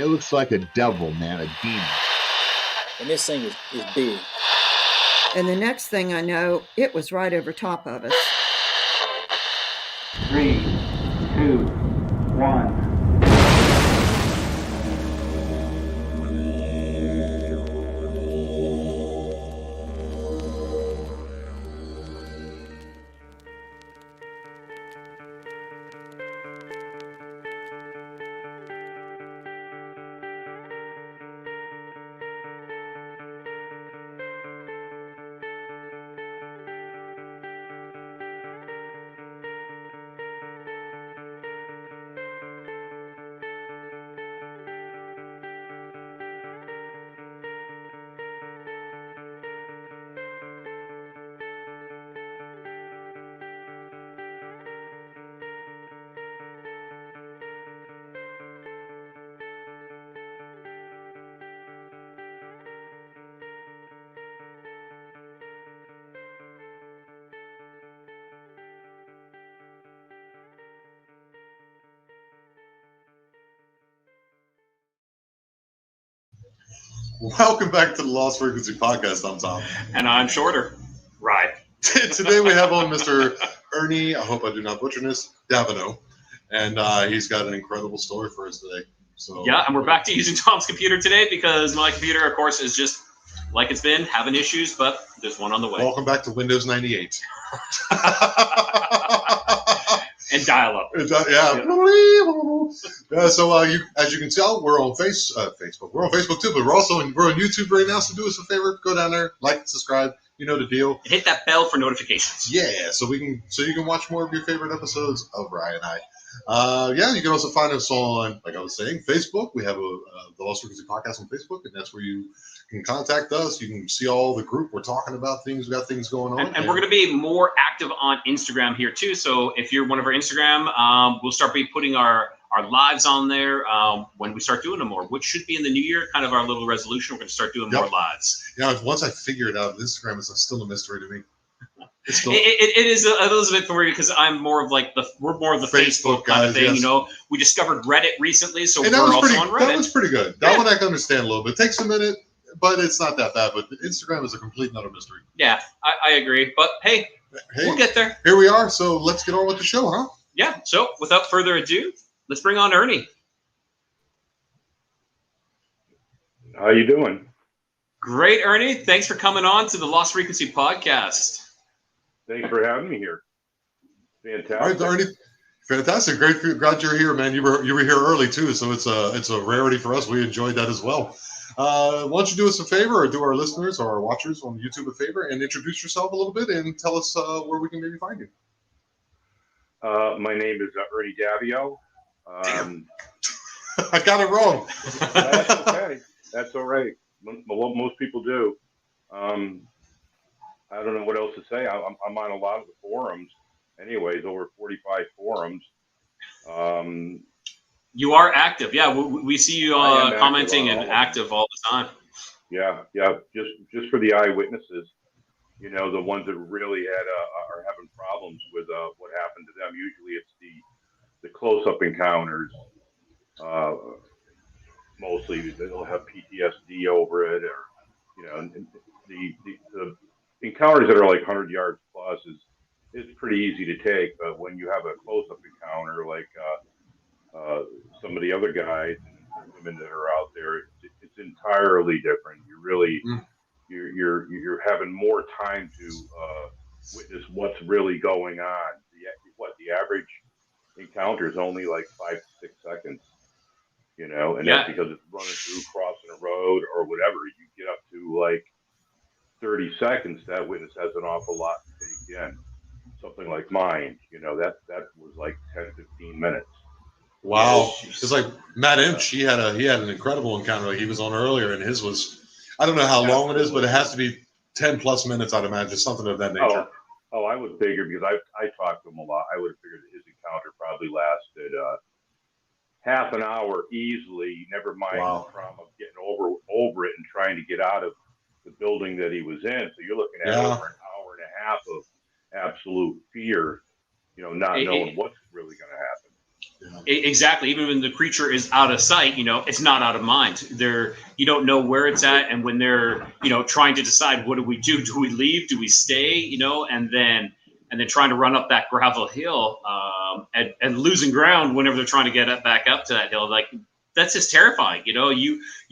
looks like a devil, man, a demon. And this thing is big. And the next thing I know, it was right over top of us. 3, 2, 1. Welcome back to the Lost Frequency Podcast. I'm Tom. And I'm Shorter. Right. Today we have on Mr. Ernie, I hope I do not butcher this, Davieau. And he's got an incredible story for us today. So yeah, and we're back to using Tom's computer today because my computer, of course, is just like it's been, having issues, but there's one on the way. Welcome back to Windows 98. And dial-up. Yeah. So as you can tell, we're on Facebook. We're on Facebook too, but we're on YouTube right now. So do us a favor, go down there, like, subscribe. You know the deal. And hit that bell for notifications. Yeah, so you can watch more of your favorite episodes of Ryan and I. You can also find us on, like I was saying, Facebook. We have the Lost Frequency Podcast on Facebook, and that's where you can contact us. You can see all the group. We're talking about things. We got things going on. And we're going to be more active on Instagram here, too. So if you're one of our Instagram, we'll start putting our lives on there when we start doing them more, which should be in the new year, kind of our little resolution. We're going to start doing more lives. Yeah, once I figure it out, Instagram is still a mystery to me. It is a little bit for me because I'm more of we're more of the Facebook kind of thing. Yes. You know, we discovered Reddit recently, so we're also on Reddit. That was pretty good. That one I can understand a little bit. It takes a minute, but it's not that bad. But Instagram is a complete another mystery. Yeah, I agree. But hey, we'll get there. Here we are. So let's get on with the show, huh? Yeah. So without further ado, let's bring on Ernie. How you doing? Great, Ernie. Thanks for coming on to the Lost Frequency Podcast. Thanks for having me here. Fantastic. All right, Ernie. Fantastic. Great. Glad you're here, man. You were here early too, so it's a rarity for us. We enjoyed that as well. Why don't you do us a favor, or do our listeners or our watchers on YouTube a favor, and introduce yourself a little bit and tell us where we can maybe find you. My name is Ernie Davieau. I got it wrong. That's okay. That's all right. What most people do. I don't know what else to say. I'm on a lot of the forums. Anyways, over 45 forums. You are active. Yeah, we see you commenting and active all the time. Yeah. Just for the eyewitnesses, you know, the ones that really are having problems with what happened to them. Usually it's the close-up encounters. Mostly they'll have PTSD over it, or, you know, the encounters that are like 100 yards plus is pretty easy to take. But when you have a close-up encounter, like some of the other guys and women that are out there, it's entirely different. You really, you're having more time to witness what's really going on. The average encounter is only like 5 to 6 seconds. You know, and that's because it's running through, crossing a road or whatever. You get up to like 30 seconds, that witness has an awful lot to take in. Something like mine, you know, that was like 10, 15 minutes. Wow. It's like Matt Inch, he had an incredible encounter like he was on earlier, and his was, I don't know how long it is, but it has to be 10 plus minutes, I'd imagine, something of that nature. Oh, I would figure, because I talked to him a lot, I would have figured that his encounter probably lasted half an hour easily, never mind the trauma of getting over it and trying to get out of the building that he was in. So you're looking at over an hour and a half of absolute fear, you know, not knowing what's really going to happen. Exactly. Even when the creature is out of sight, it's not out of mind. You don't know where it's at, and when they're, trying to decide what do we do? Do we leave? Do we stay? And then trying to run up that gravel hill, and losing ground whenever they're trying to get back up to that hill. Like, that's just terrifying. You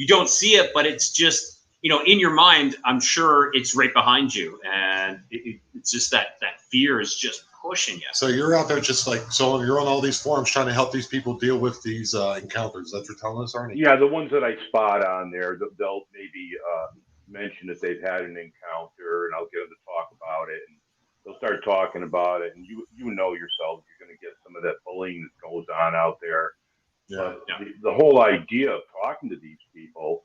don't see it, but it's just, in your mind, I'm sure it's right behind you, and it's just that fear is just pushing you. So you're out there so you're on all these forums trying to help these people deal with these encounters. That's what you're telling us, Arnie? Yeah, the ones that I spot on there, they'll maybe mention that they've had an encounter, and I'll get them to talk about it, and they'll start talking about it, and you know yourself, you're going to get some of that bullying that goes on out there. Yeah. But the whole idea of talking to these people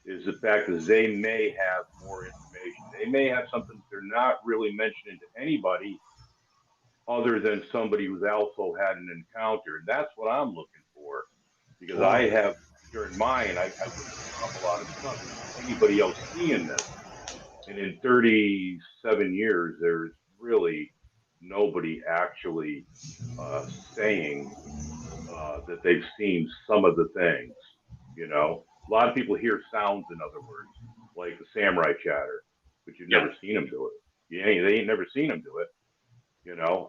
is the fact that they may have more information. They may have something they're not really mentioning to anybody other than somebody who's also had an encounter. And that's what I'm looking for, because I have, during mine, I've looked up a lot of stuff. Is anybody else seeing this? And in 37 years, there's really nobody actually saying that they've seen some of the things. A lot of people hear sounds, in other words, like the samurai chatter, but you've never seen them do it. They ain't never seen them do it.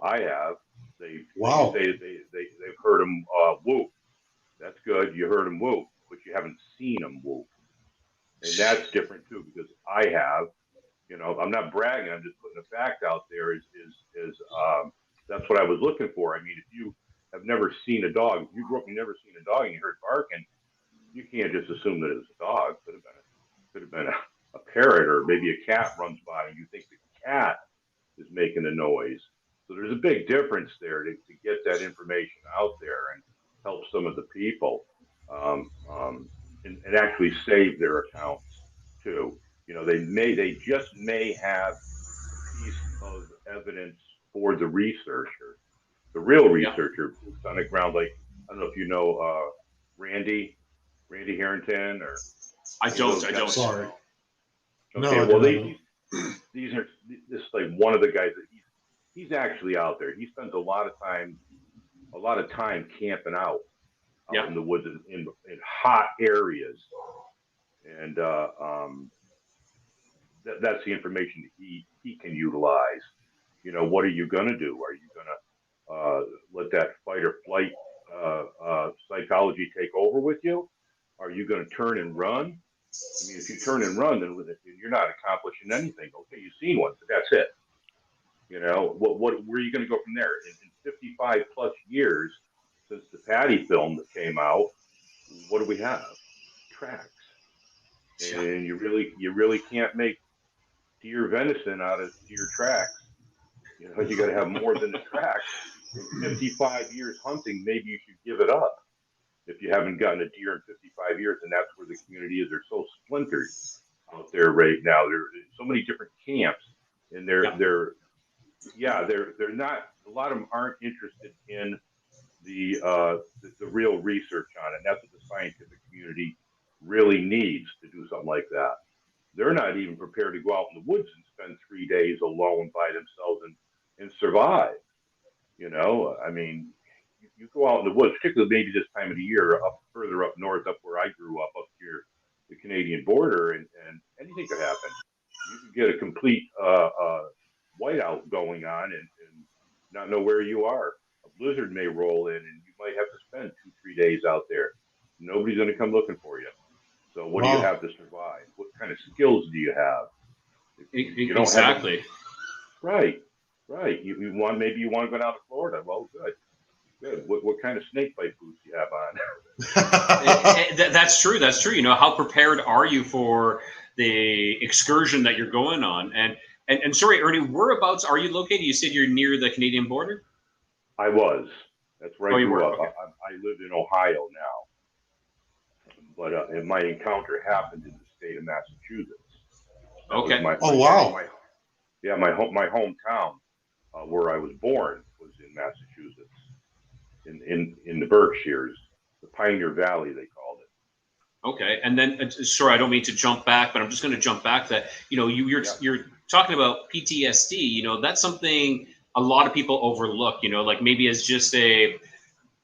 I have. They say they've heard them whoop. That's good. You heard them whoop, but you haven't seen them whoop, and that's different too, because I have. I'm not bragging. I'm just putting a fact out there. That's what I was looking for. I mean, if you have never seen a dog, if you grew up and you never seen a dog and you heard barking, you can't just assume that it's a dog. Could have been a parrot, or maybe a cat runs by and you think the cat is making a noise. So there's a big difference there to get that information out there and help some of the people, and actually save their accounts too. They just may have a piece of evidence for the researcher. The real researcher is on the ground. Like, I don't know if you know Randy Harrington, or I don't. Sorry. Okay, well, these are this is like one of the guys that he's actually out there. He spends a lot of time camping out in the woods in hot areas, and that's the information that he can utilize. What are you going to do? Are you going to let that fight or flight psychology take over with you? Are you going to turn and run? I mean, if you turn and run, then you're not accomplishing anything. Okay, you've seen one, but that's it. Where are you going to go from there? In 55 plus years since the Patty film that came out, what do we have? Tracks. And you really can't make deer venison out of deer tracks. You got to have more than the tracks. In 55 years hunting, maybe you should give it up if you haven't gotten a deer in 55 years. And that's where the community is. They're so splintered out there right now. There are so many different camps, and they're not. A lot of them aren't interested in the real research on it. And that's what the scientific community really needs to do something like that. They're not even prepared to go out in the woods and spend 3 days alone by themselves and survive. I mean, you go out in the woods, particularly maybe this time of the year, further up north, up where I grew up here, the Canadian border, and anything could happen. You could get a complete whiteout going on and not know where you are. A blizzard may roll in, and you might have to spend 2-3 days out there. Nobody's going to come looking for you. So what do you have to survive? What kind of skills do you have? You don't exactly. Right. Maybe you want to go down to Florida. Well, good. What kind of snake bite boots do you have on? That's true. How prepared are you for the excursion that you're going on? And sorry, Ernie, whereabouts are you located? You said you're near the Canadian border? I was. That's where I grew up. Okay. I lived in Ohio now. But and my encounter happened in the state of Massachusetts. Okay. My hometown where I was born was in Massachusetts, in the Berkshires, the Pioneer Valley, they called it. Okay, and then sorry, I don't mean to jump back, but I'm just going to jump back. That you're talking about PTSD. That's something a lot of people overlook. Like maybe as just a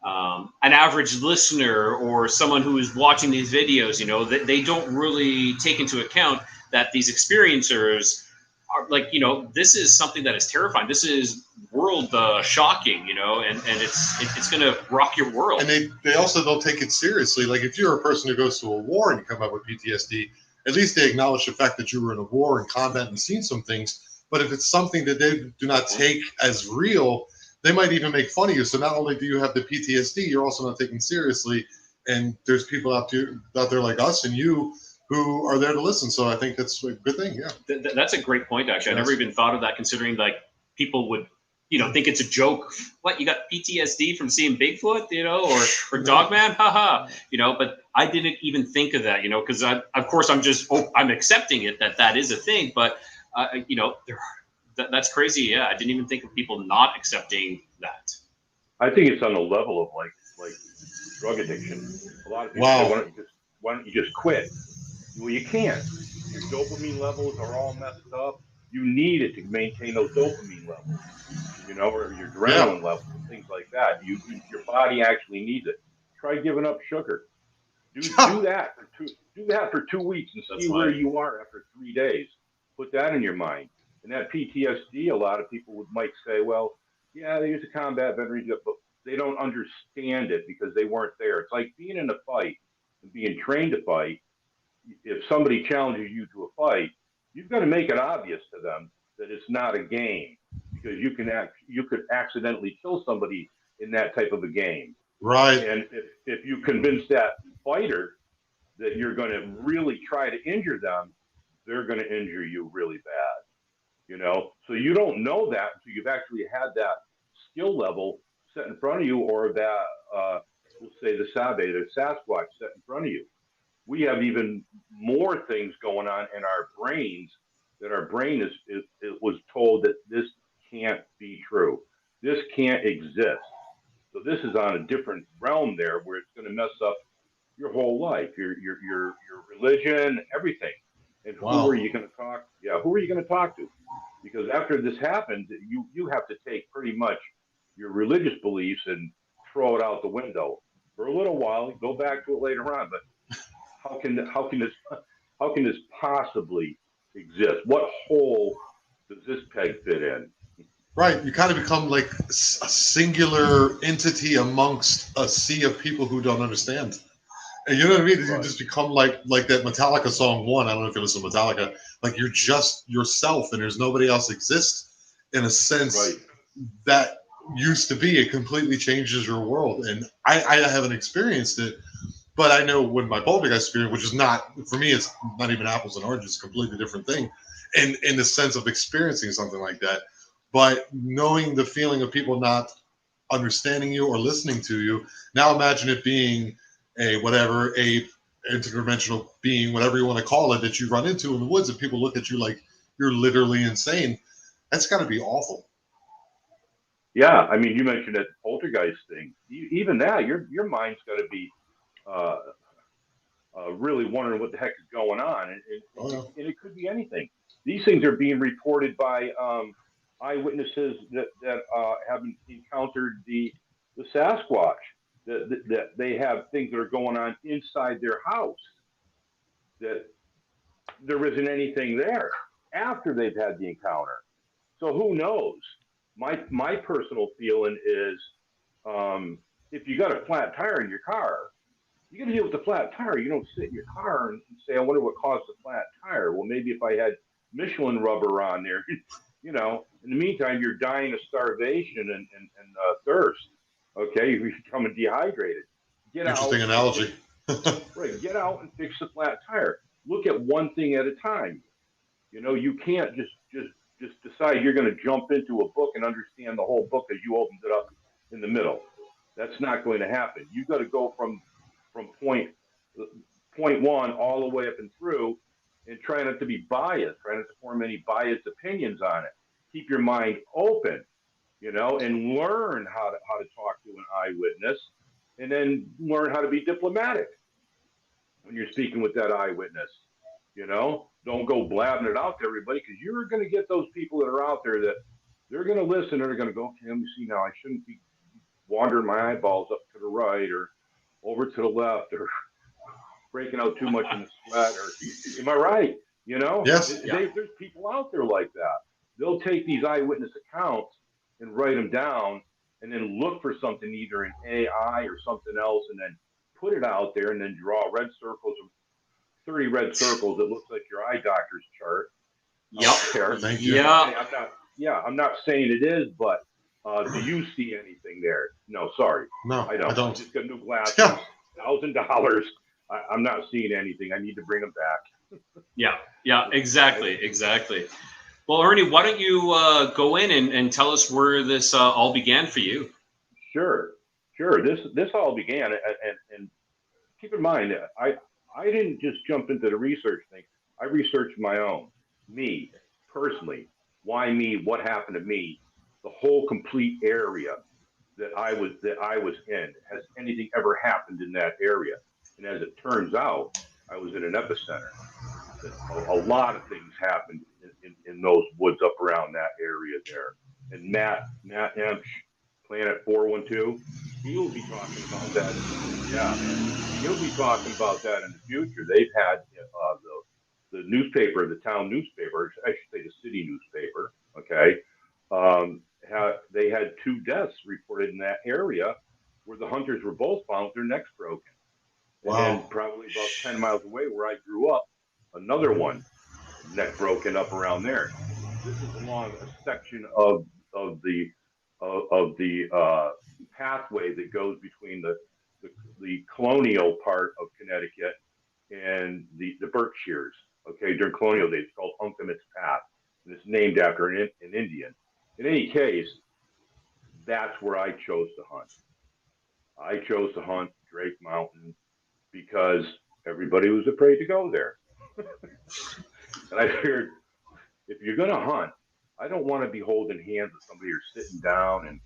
an average listener or someone who is watching these videos, you know, that they don't really take into account that these experiencers are like, you know, this is something that is terrifying. This is world shocking, you know, and it's going to rock your world. And they also don't take it seriously. Like if you're a person who goes to a war and you come up with PTSD, at least they acknowledge the fact that you were in a war and combat and seen some things. But if it's something that they do not take as real, they might even make fun of you. So not only do you have the PTSD, you're also not taken seriously. And there's people out there like us and you who are there to listen. So I think that's a good thing. Yeah. That's a great point, actually. I never even thought of that, considering like people would, you know, think it's a joke. What, you got PTSD from seeing Bigfoot, you know, or Dogman? Haha. You know, but I didn't even think of that, you know, because of course I'm accepting it that is a thing, but you know, that's crazy. Yeah, I didn't even think of people not accepting that. I think it's on the level of like drug addiction. A lot of people say, why don't you just quit? Well, you can't. Your dopamine levels are all messed up. You need it to maintain those dopamine levels, you know, or your adrenaline levels and things like that. Your body actually needs it. Try giving up sugar. Do that for 2 weeks and see where you are after 3 days. Put that in your mind. And that PTSD, a lot of people might say, well, yeah, they used a combat veteran, but they don't understand it because they weren't there. It's like being in a fight and being trained to fight. If somebody challenges you to a fight, you've got to make it obvious to them that it's not a game, because you could accidentally kill somebody in that type of a game. Right. And if you convince that fighter that you're going to really try to injure them, they're going to injure you really bad. You know, so you don't know that until you've actually had that skill level set in front of you, or that we'll say the Sasquatch set in front of you. We have even more things going on in our brains that our brain it was told that this can't be true. This can't exist. So this is on a different realm there, where it's going to mess up your whole life, your religion, everything. And who are you going to talk? Yeah, who are you going to talk to? Because after this happens, you have to take pretty much your religious beliefs and throw it out the window for a little while. Go back to it later on, but how can this possibly exist? What hole does this peg fit in? Right. You kind of become like a singular entity amongst a sea of people who don't understand. And you know what I mean? You just become like that Metallica song One. I don't know if you listen to Metallica. Like you're just yourself, and there's nobody else exists in a sense that used to be. It completely changes your world. And I haven't experienced it, but I know when my poltergeist experience, which is not, for me, it's not even apples and oranges, it's a completely different thing in the sense of experiencing something like that. But knowing the feeling of people not understanding you or listening to you, now imagine it being a interdimensional being, whatever you want to call it, that you run into in the woods, and people look at you like you're literally insane. That's got to be awful. Yeah, I mean, you mentioned that poltergeist thing. Even that, your mind's got to be really wondering what the heck is going on, and it could be anything. These things are being reported by eyewitnesses that haven't encountered the Sasquatch. That they have things that are going on inside their house, that there isn't anything there after they've had the encounter. So who knows? My personal feeling is, if you got a flat tire in your car, you got to deal with the flat tire. You don't sit in your car and say, I wonder what caused the flat tire. Well, maybe if I had Michelin rubber on there, you know, in the meantime, you're dying of starvation and thirst. Okay, you're becoming dehydrated. Interesting analogy. Right, get out and fix the flat tire. Look at one thing at a time. You know, you can't just decide you're going to jump into a book and understand the whole book as you opened it up in the middle. That's not going to happen. You've got to go from point one all the way up and through, and try not to be biased, try not to form any biased opinions on it. Keep your mind open, you know, and learn how to talk to an eyewitness, and then learn how to be diplomatic when you're speaking with that eyewitness. You know, don't go blabbing it out to everybody, because you're going to get those people that are out there that they're going to listen and they're going to go, okay, let me see now, I shouldn't be wandering my eyeballs up to the right or over to the left or breaking out too much in the sweat. Or am I right? You know, Yes. there's people out there like that. They'll take these eyewitness accounts and write them down and then look for something either in AI or something else and then put it out there and then draw red circles, 30 red circles that looks like your eye doctor's chart. Yep. There. Thank you. Yeah. I'm not saying it is, but do you see anything there? No, sorry. No, I don't. I don't. I just got new glasses, Yeah. $1,000. I'm not seeing anything. I need to bring them back. Yeah, exactly. Well, Ernie, why don't you go in and tell us where this all began for you? Sure. This all began, and keep in mind, I didn't just jump into the research thing. I researched my own, me personally. Why me? What happened to me? The whole complete area that I was in. Has anything ever happened in that area? And as it turns out, I was in an epicenter. A lot of things happened in those woods up around that area there. And Matt Emsch, Planet 412, he'll be talking about that. Yeah, he'll be talking about that in the future. They've had the newspaper, the town newspaper, I should say the city newspaper. Okay, they had 2 deaths reported in that area where the hunters were both found with their necks broken. And then probably about 10 miles away where I grew up, another one, neck broken up around there. This is along a section of the pathway that goes between the colonial part of Connecticut and the Berkshires. Okay, during colonial days, it's called Uncommit's Path, and it's named after an Indian. In any case, that's where I chose to hunt. I chose to hunt Drake Mountain because everybody was afraid to go there. And I figured, if you're going to hunt, I don't want to be holding hands with somebody or sitting down and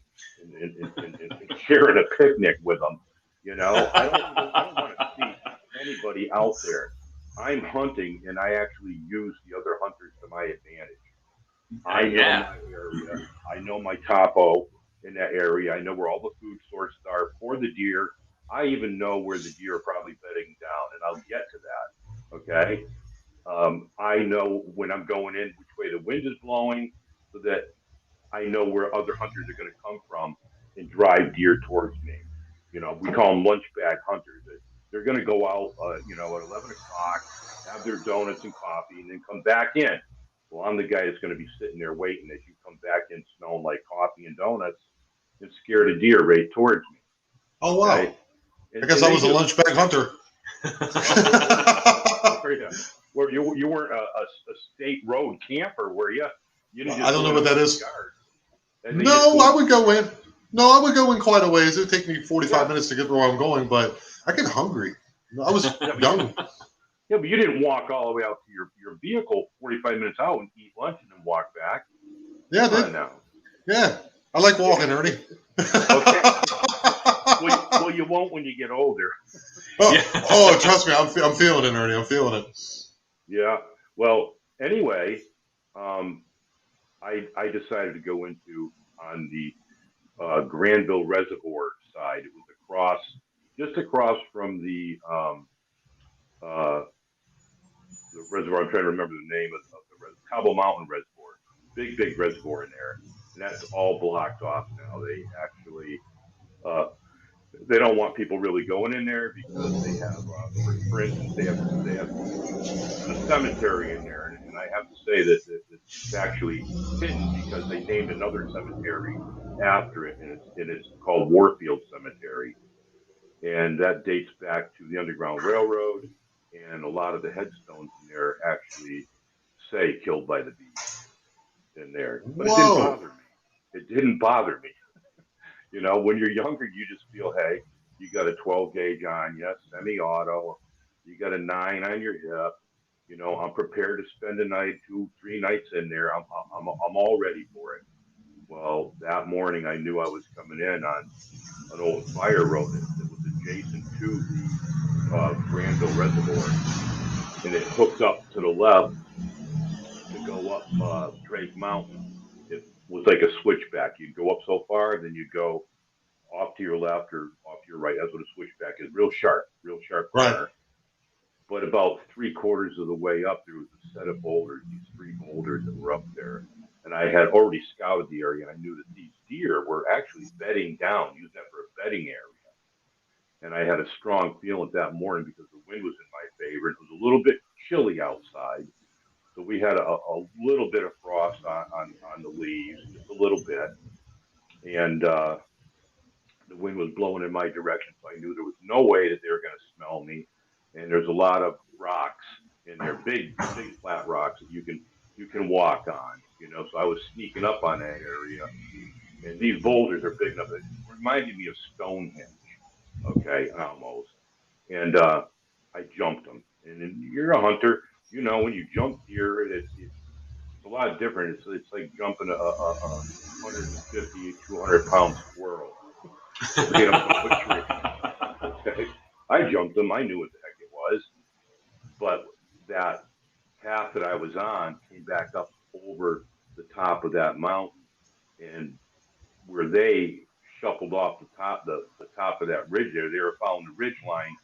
sharing a picnic with them. You know, I don't want to see anybody out there. I'm hunting, and I actually use the other hunters to my advantage. I know my area. I know my topo in that area. I know where all the food sources are for the deer. I even know where the deer are probably bedding down, and I'll get to that. Okay. I know when I'm going in which way the wind is blowing, so that I know where other hunters are going to come from and drive deer towards me. You know, we call them lunch bag hunters. They're going to go out, at 11 o'clock, have their donuts and coffee, and then come back in. Well, I'm the guy that's going to be sitting there waiting as you come back in smelling like coffee and donuts and scare the deer right towards me. Oh, wow. Okay? I guess I was a lunch bag hunter. Well, you weren't a state road camper, were you? I don't know what that is. No, I would go in. No, I would go in quite a ways. It would take me 45 minutes to get where I'm going, but I get hungry. I was young. Yeah, but you didn't walk all the way out to your vehicle 45 minutes out and eat lunch and then walk back. Yeah, I did. Now. Yeah, I like walking, Ernie. Okay. Well, you won't when you get older. Oh, trust me, I'm feeling it, Ernie. I'm feeling it. Yeah. Well, anyway, I decided to go into on the Granville Reservoir side. It was just across from the reservoir. I'm trying to remember the name of the reservoir. Cobble Mountain Reservoir. Big reservoir in there, and that's all blocked off now. They actually they don't want people really going in there because they have, for instance, they have a cemetery in there, and I have to say that it's actually hidden because they named another cemetery after it, and it's called Warfield Cemetery, and that dates back to the Underground Railroad, and a lot of the headstones in there actually say "killed by the bees" in there, but it didn't bother me. It didn't bother me. You know, when you're younger, you just feel, hey, you got a 12 gauge on you, semi-auto, you got a 9 on your hip. You know, I'm prepared to spend a night, 2-3 nights in there. I'm all ready for it. Well, that morning I knew I was coming in on an old fire road that was adjacent to the Granville Reservoir, and it hooked up to the left to go up Drake Mountain. It was like a switchback. You'd go up so far, then you'd go off to your left or off to your right. That's what a switchback is. Real sharp Right. corner. But about 3/4 of the way up, there was a set of boulders, these 3 boulders that were up there. And I had already scouted the area, and I knew that these deer were actually bedding down, using that for a bedding area. And I had a strong feeling that morning because the wind was in my favor. It was a little bit chilly outside. So we had a little bit of frost on the leaves, just a little bit. And the wind was blowing in my direction, so I knew there was no way that they were going to smell me. And there's a lot of rocks in there, big flat rocks that you can walk on, you know. So I was sneaking up on that area, and these boulders are big enough. It reminded me of Stonehenge, okay, almost. And I jumped them. And then you're a hunter, you know. When you jump deer, it's a lot different. It's like jumping a 150, 200-pound squirrel. Get up the foot tree. Okay. I jumped them. I knew what the heck it was. But that path that I was on came back up over the top of that mountain. And where they shuffled off the top of that ridge there, they were following the ridge line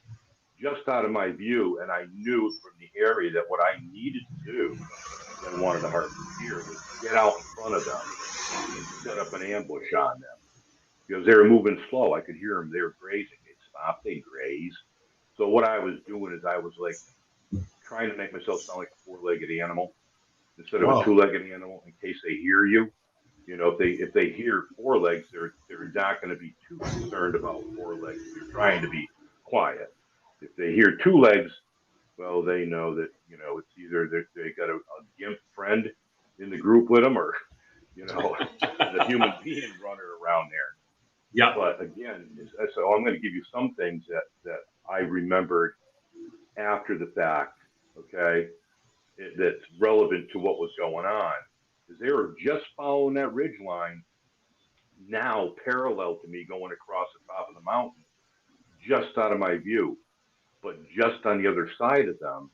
just out of my view. And I knew from the area that what I needed to do, because I wanted to harvest deer, was get out in front of them and set up an ambush on them. Because they were moving slow. I could hear them. They were grazing. They'd stop. They'd graze. So what I was doing is I was like trying to make myself sound like a 4-legged animal instead of a 2-legged animal in case they hear you. You know, if they hear 4 legs, they're not going to be too concerned about 4 legs. They're trying to be quiet. If they hear 2 legs, well, they know that, you know, it's either they got a gimp friend in the group with them, or, you know, the human being running around there. Yeah. But again, so I'm going to give you some things that I remembered after the fact, okay, that's relevant to what was going on. Because they were just following that ridge line, now parallel to me going across the top of the mountain, just out of my view. But just on the other side of them,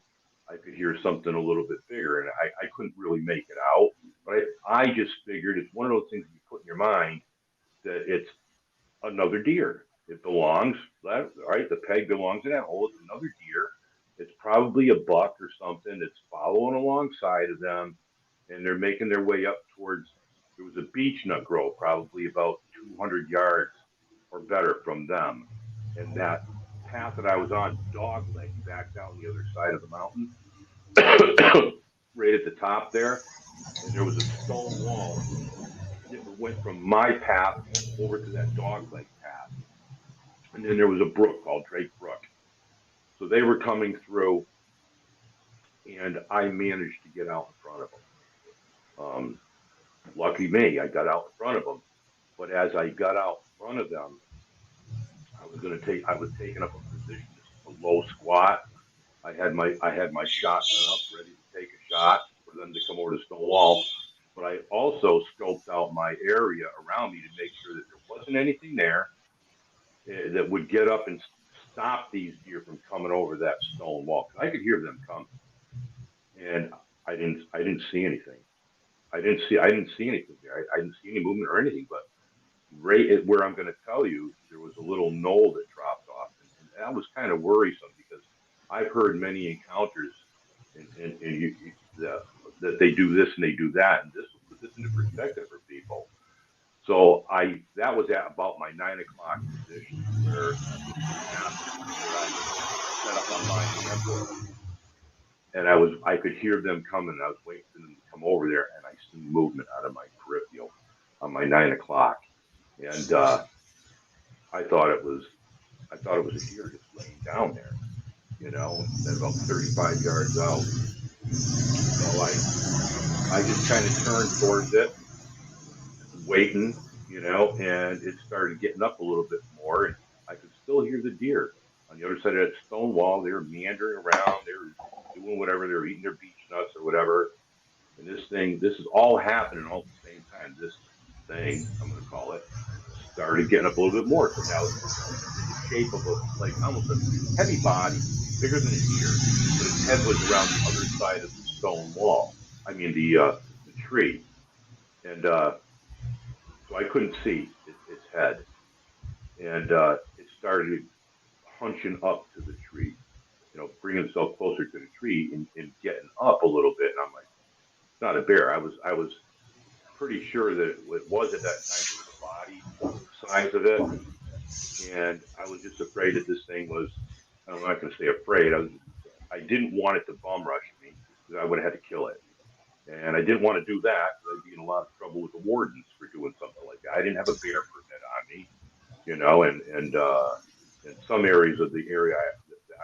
I could hear something a little bit bigger, and I couldn't really make it out. But I just figured it's one of those things that you put in your mind that it's another deer. It belongs, right? The peg belongs in that hole. It's another deer. It's probably a buck or something that's following alongside of them, and they're making their way up towards, there was a beech nut grove probably about 200 yards or better from them. And that path that I was on doglegged back down the other side of the mountain, right at the top there. And there was a stone wall that went from my path over to that dogleg path. And then there was a brook called Drake Brook. So they were coming through, and I managed to get out in front of them. Lucky me, I got out in front of them. But as I got out in front of them, I was taking up a position, a low squat. I had my shotgun up, ready to take a shot for them to come over the stone wall. But I also scoped out my area around me to make sure that there wasn't anything there that would get up and stop these deer from coming over that stone wall. I could hear them coming, and I didn't see anything. I didn't see anything there. I didn't see any movement or anything. But right at where I'm going to tell you, there was a little knoll that dropped off, and that was kind of worrisome because I've heard many encounters, that they do this and they do that, and this will put this into perspective for people. So that was at about my 9 o'clock position where I set up on my ambush, and I could hear them coming. I was waiting for them to come over there, and I see movement out of my peripheral on my 9 o'clock, and I thought it was a deer just laying down there, you know, at about 35 yards out. So I just kind of turned towards it, waiting, you know, and it started getting up a little bit more, and I could still hear the deer on the other side of that stone wall. They were meandering around. They were doing whatever. They were eating their beech nuts or whatever. And this is all happening all at the same time. This thing, I'm going to call it, started getting up a little bit more. So now it's in the shape of like almost a heavy body, bigger than a deer, but its head was around the other side of the stone wall. I mean, the tree. And so I couldn't see its head. and it started hunching up to the tree, bringing itself closer to the tree and getting up a little bit. And I'm like, it's not a bear. I was pretty sure that it was at that time with the body size of it, and I was just afraid that this thing was. I'm not going to say afraid. I didn't want it to bum rush me because I would have had to kill it. And I didn't want to do that because I'd be in a lot of trouble with the wardens for doing something like that. I didn't have a bear permit on me, and in some areas of the area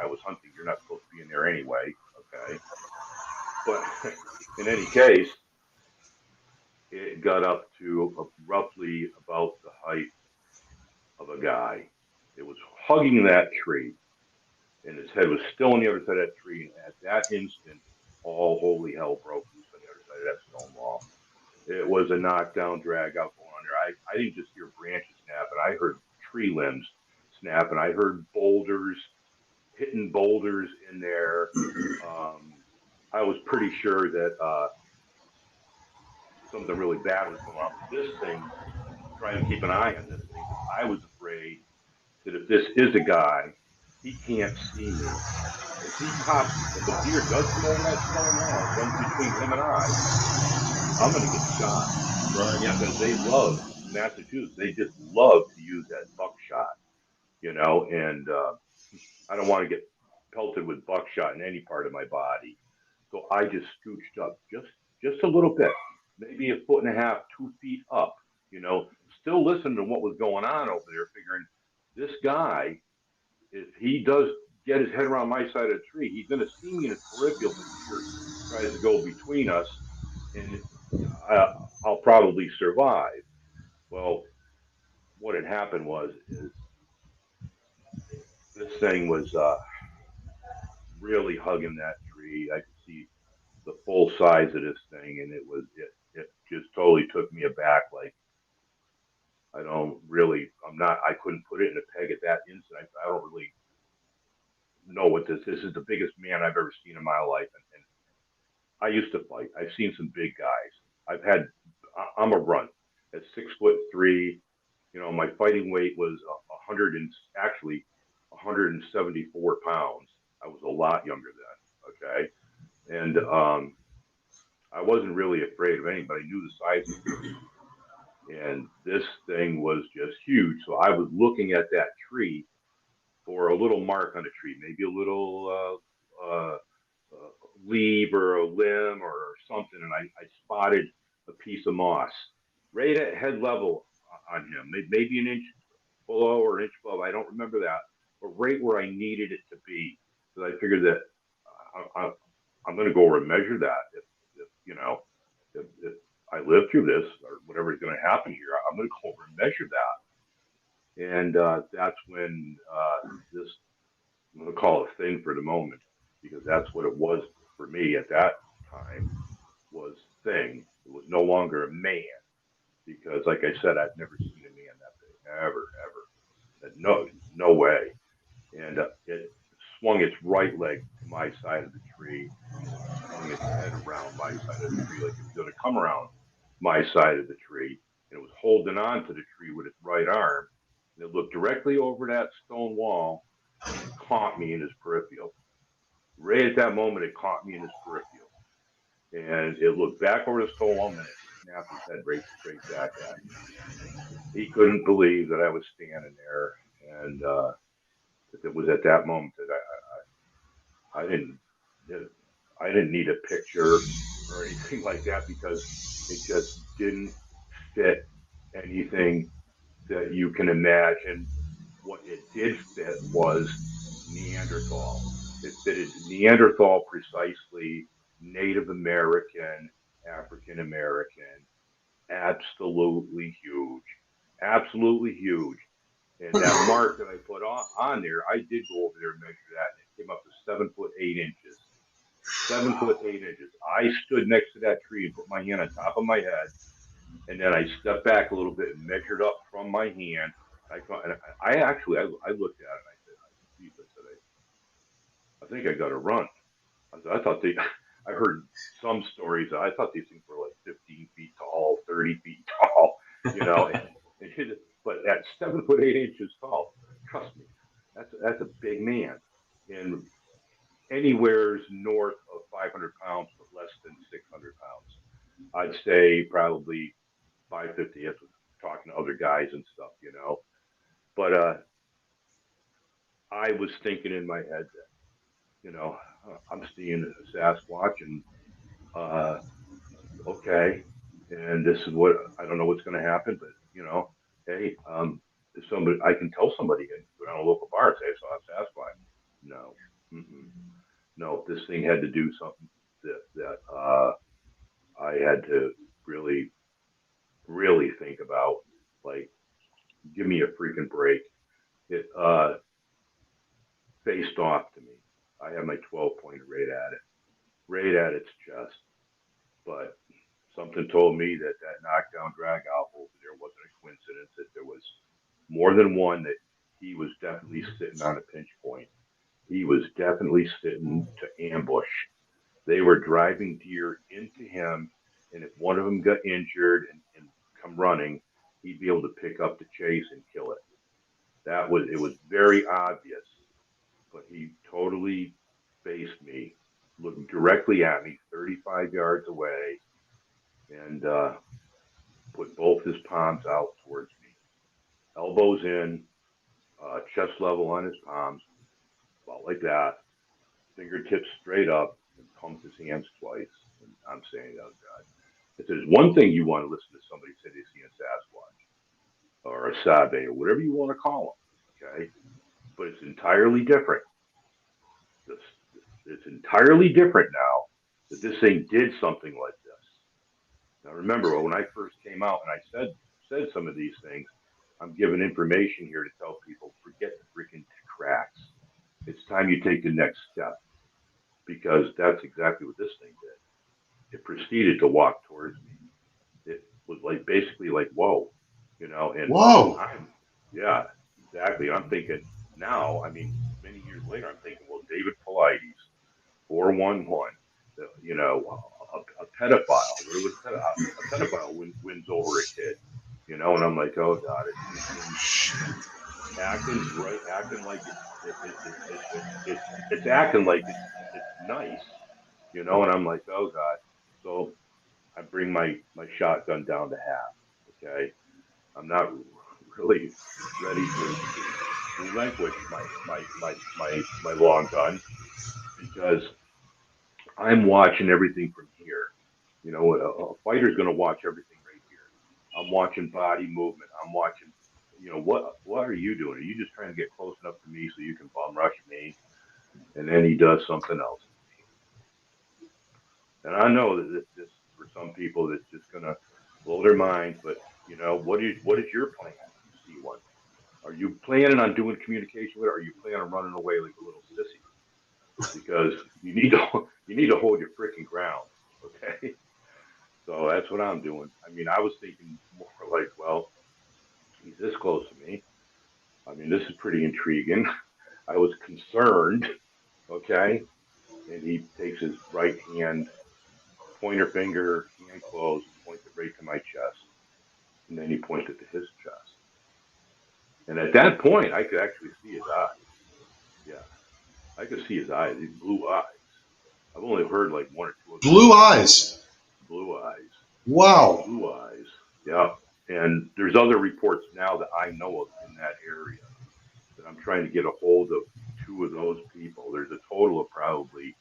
I was hunting, you're not supposed to be in there anyway. Okay. But in any case, it got up to roughly about the height of a guy. It was hugging that tree, and his head was still on the other side of that tree. And at that instant, all holy hell broke loose on the other side of that stone wall. It was a knockdown, drag out going on there. I didn't just hear branches snap, and I heard tree limbs snap, and I heard boulders hitting boulders in there. I was pretty sure that something really bad was going on with this thing, trying to keep an eye on this thing, because I was afraid that if this is a guy, he can't see me. If a deer does come over that stone wall and runs between him and I'm going to get shot. Right. Yeah, because they love Massachusetts. They just love to use that buckshot, and I don't want to get pelted with buckshot in any part of my body. So I just scooched up just a little bit, maybe a foot and a half, 2 feet up, still listening to what was going on over there, figuring this guy, if he does get his head around my side of the tree, he's going to see me in his peripheral if a deer tries to go between us, and I'll probably survive. Well, what had happened is this thing was really hugging that tree. I could see the full size of this thing, and it just totally took me aback. Like, I couldn't put it in a peg at that instant. I don't really know what this is. This is the biggest man I've ever seen in my life, and I used to fight. I've seen some big guys. I'm a runt at 6'3". My fighting weight was 174 pounds. I was a lot younger then. Okay. And I wasn't really afraid of anybody. I knew the size of the tree. And this thing was just huge. So I was looking at that tree for a little mark on the tree, maybe a little leaf or a limb or something. And I spotted a piece of moss right at head level on him, maybe an inch below or an inch above. I don't remember that, but right where I needed it to be. So I figured that I'm going to go over and measure that. If I live through this or whatever is going to happen here, I'm going to go over and measure that. And that's when this, I'm going to call it a thing for the moment, because that's what it was for me at that time, was thing. It was no longer a man, because like I said, I've never seen a man that big, ever. No way. And it swung its right leg to my side of the tree, swung its head around my side of the tree like it was going to come around my side of the tree. And it was holding on to the tree with its right arm. And it looked directly over that stone wall, and it caught me in his peripheral. Right at that moment, it caught me in his peripheral. And it looked back over the stone wall, and it snapped his head right straight back at me. He couldn't believe that I was standing there. And it was at that moment that I didn't need a picture or anything like that, because it just didn't fit anything that you can imagine. What it did fit was Neanderthal. It fitted Neanderthal precisely, Native American, African American, absolutely huge, absolutely huge. And that mark that I put on there, I did go over there and measure that, and it came up to 7'8". 7'8". I stood next to that tree and put my hand on top of my head, and then I stepped back a little bit and measured up from my hand. I looked at it and I said, geez, I think I got to run. I heard some stories. I thought these things were like 15 feet tall, 30 feet tall, and but at 7'8" tall, trust me, that's a big man, and anywhere's north of 500 pounds, but less than 600 pounds. I'd say probably 550. That's talking to other guys and stuff, you know. But I was thinking in my head that, you know, I'm seeing a Sasquatch, and uh, okay, and this is what I don't know what's going to happen, but you know, hey, if somebody, I can tell somebody and go down a local bar and say I saw a Sasquatch. No, mm-mm. No, this thing had to do something that I had to really, really think about. Like, give me a freaking break. It faced off to me. I had my 12 point right at its chest. But something told me that that knockdown drag out over there wasn't a coincidence. That there was more than one. That he was definitely sitting on a pinch point. He was definitely sitting to ambush. They were driving deer into him, and if one of them got injured and come running, he'd be able to pick up the chase and kill it. It was very obvious, but he totally faced me, looking directly at me, 35 yards away, and put both his palms out towards me, elbows in, chest level on his palms, about like that, fingertips straight up, and pumped his hands twice. And I'm saying, oh God, if there's one thing you want to listen to somebody say they see a Sasquatch or a Sabe or whatever you want to call them, okay? But it's entirely different. This, it's entirely different now that this thing did something like this. Now remember, when I first came out and I said some of these things, I'm giving information here to tell people forget the freaking cracks. It's time you take the next step, because that's exactly what this thing did. It proceeded to walk towards me. It was like basically like whoa, you know. And Whoa. yeah, exactly. I'm thinking now. I mean, many years later, I'm thinking, well, David Paulides, 411, you know, a pedophile. What was a pedophile wins over a kid, you know? And I'm like, oh God, acting like it's acting like it's nice, you know? And I'm like, oh God. So I bring my shotgun down to half. Okay, I'm not really ready to relinquish my long gun, because I'm watching everything from here. You know, a fighter's going to watch everything right here. I'm watching body movement. I'm watching, you know, what are you doing? Are you just trying to get close enough to me so you can bum rush me? And then he does something else. And I know that this for some people that's just going to blow their minds. But you know, what is your plan if you see one? Are you planning on doing communication with it? Or are you planning on running away like a little sissy? Because you need to hold your freaking ground. Okay. So that's what I'm doing. I mean, I was thinking more like, well, he's this close to me. I mean, this is pretty intriguing. I was concerned. Okay. And he takes his right hand, pointer finger, hand closed, points it right to my chest. And then he points it to his chest. And at that point, I could actually see his eyes. Yeah. I could see his eyes, these blue eyes. I've only heard like one or two of them. Blue eyes. Blue eyes. Wow. Blue eyes. Yeah. And there's other reports now that I know of in that area that I'm trying to get a hold of two of those people. There's a total of probably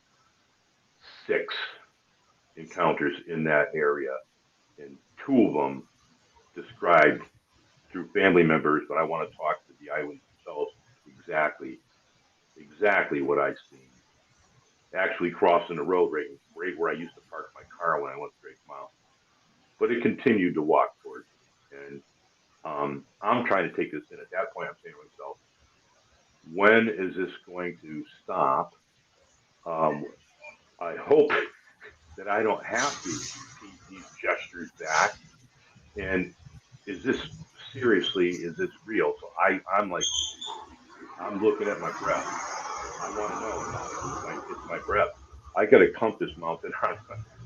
6 encounters in that area, and 2 of them described through family members, but I want to talk to the eyewitnesses themselves exactly what I've seen. Actually crossing the road right where I used to park my car when I went straight mile. But it continued to walk towards me. And I'm trying to take this in. At that point, I'm saying to myself, when is this going to stop? I hope that I don't have to repeat these gestures back. And is this real? So I'm like, I'm looking at my breath. I want to know. It's my breath. I got a compass mounted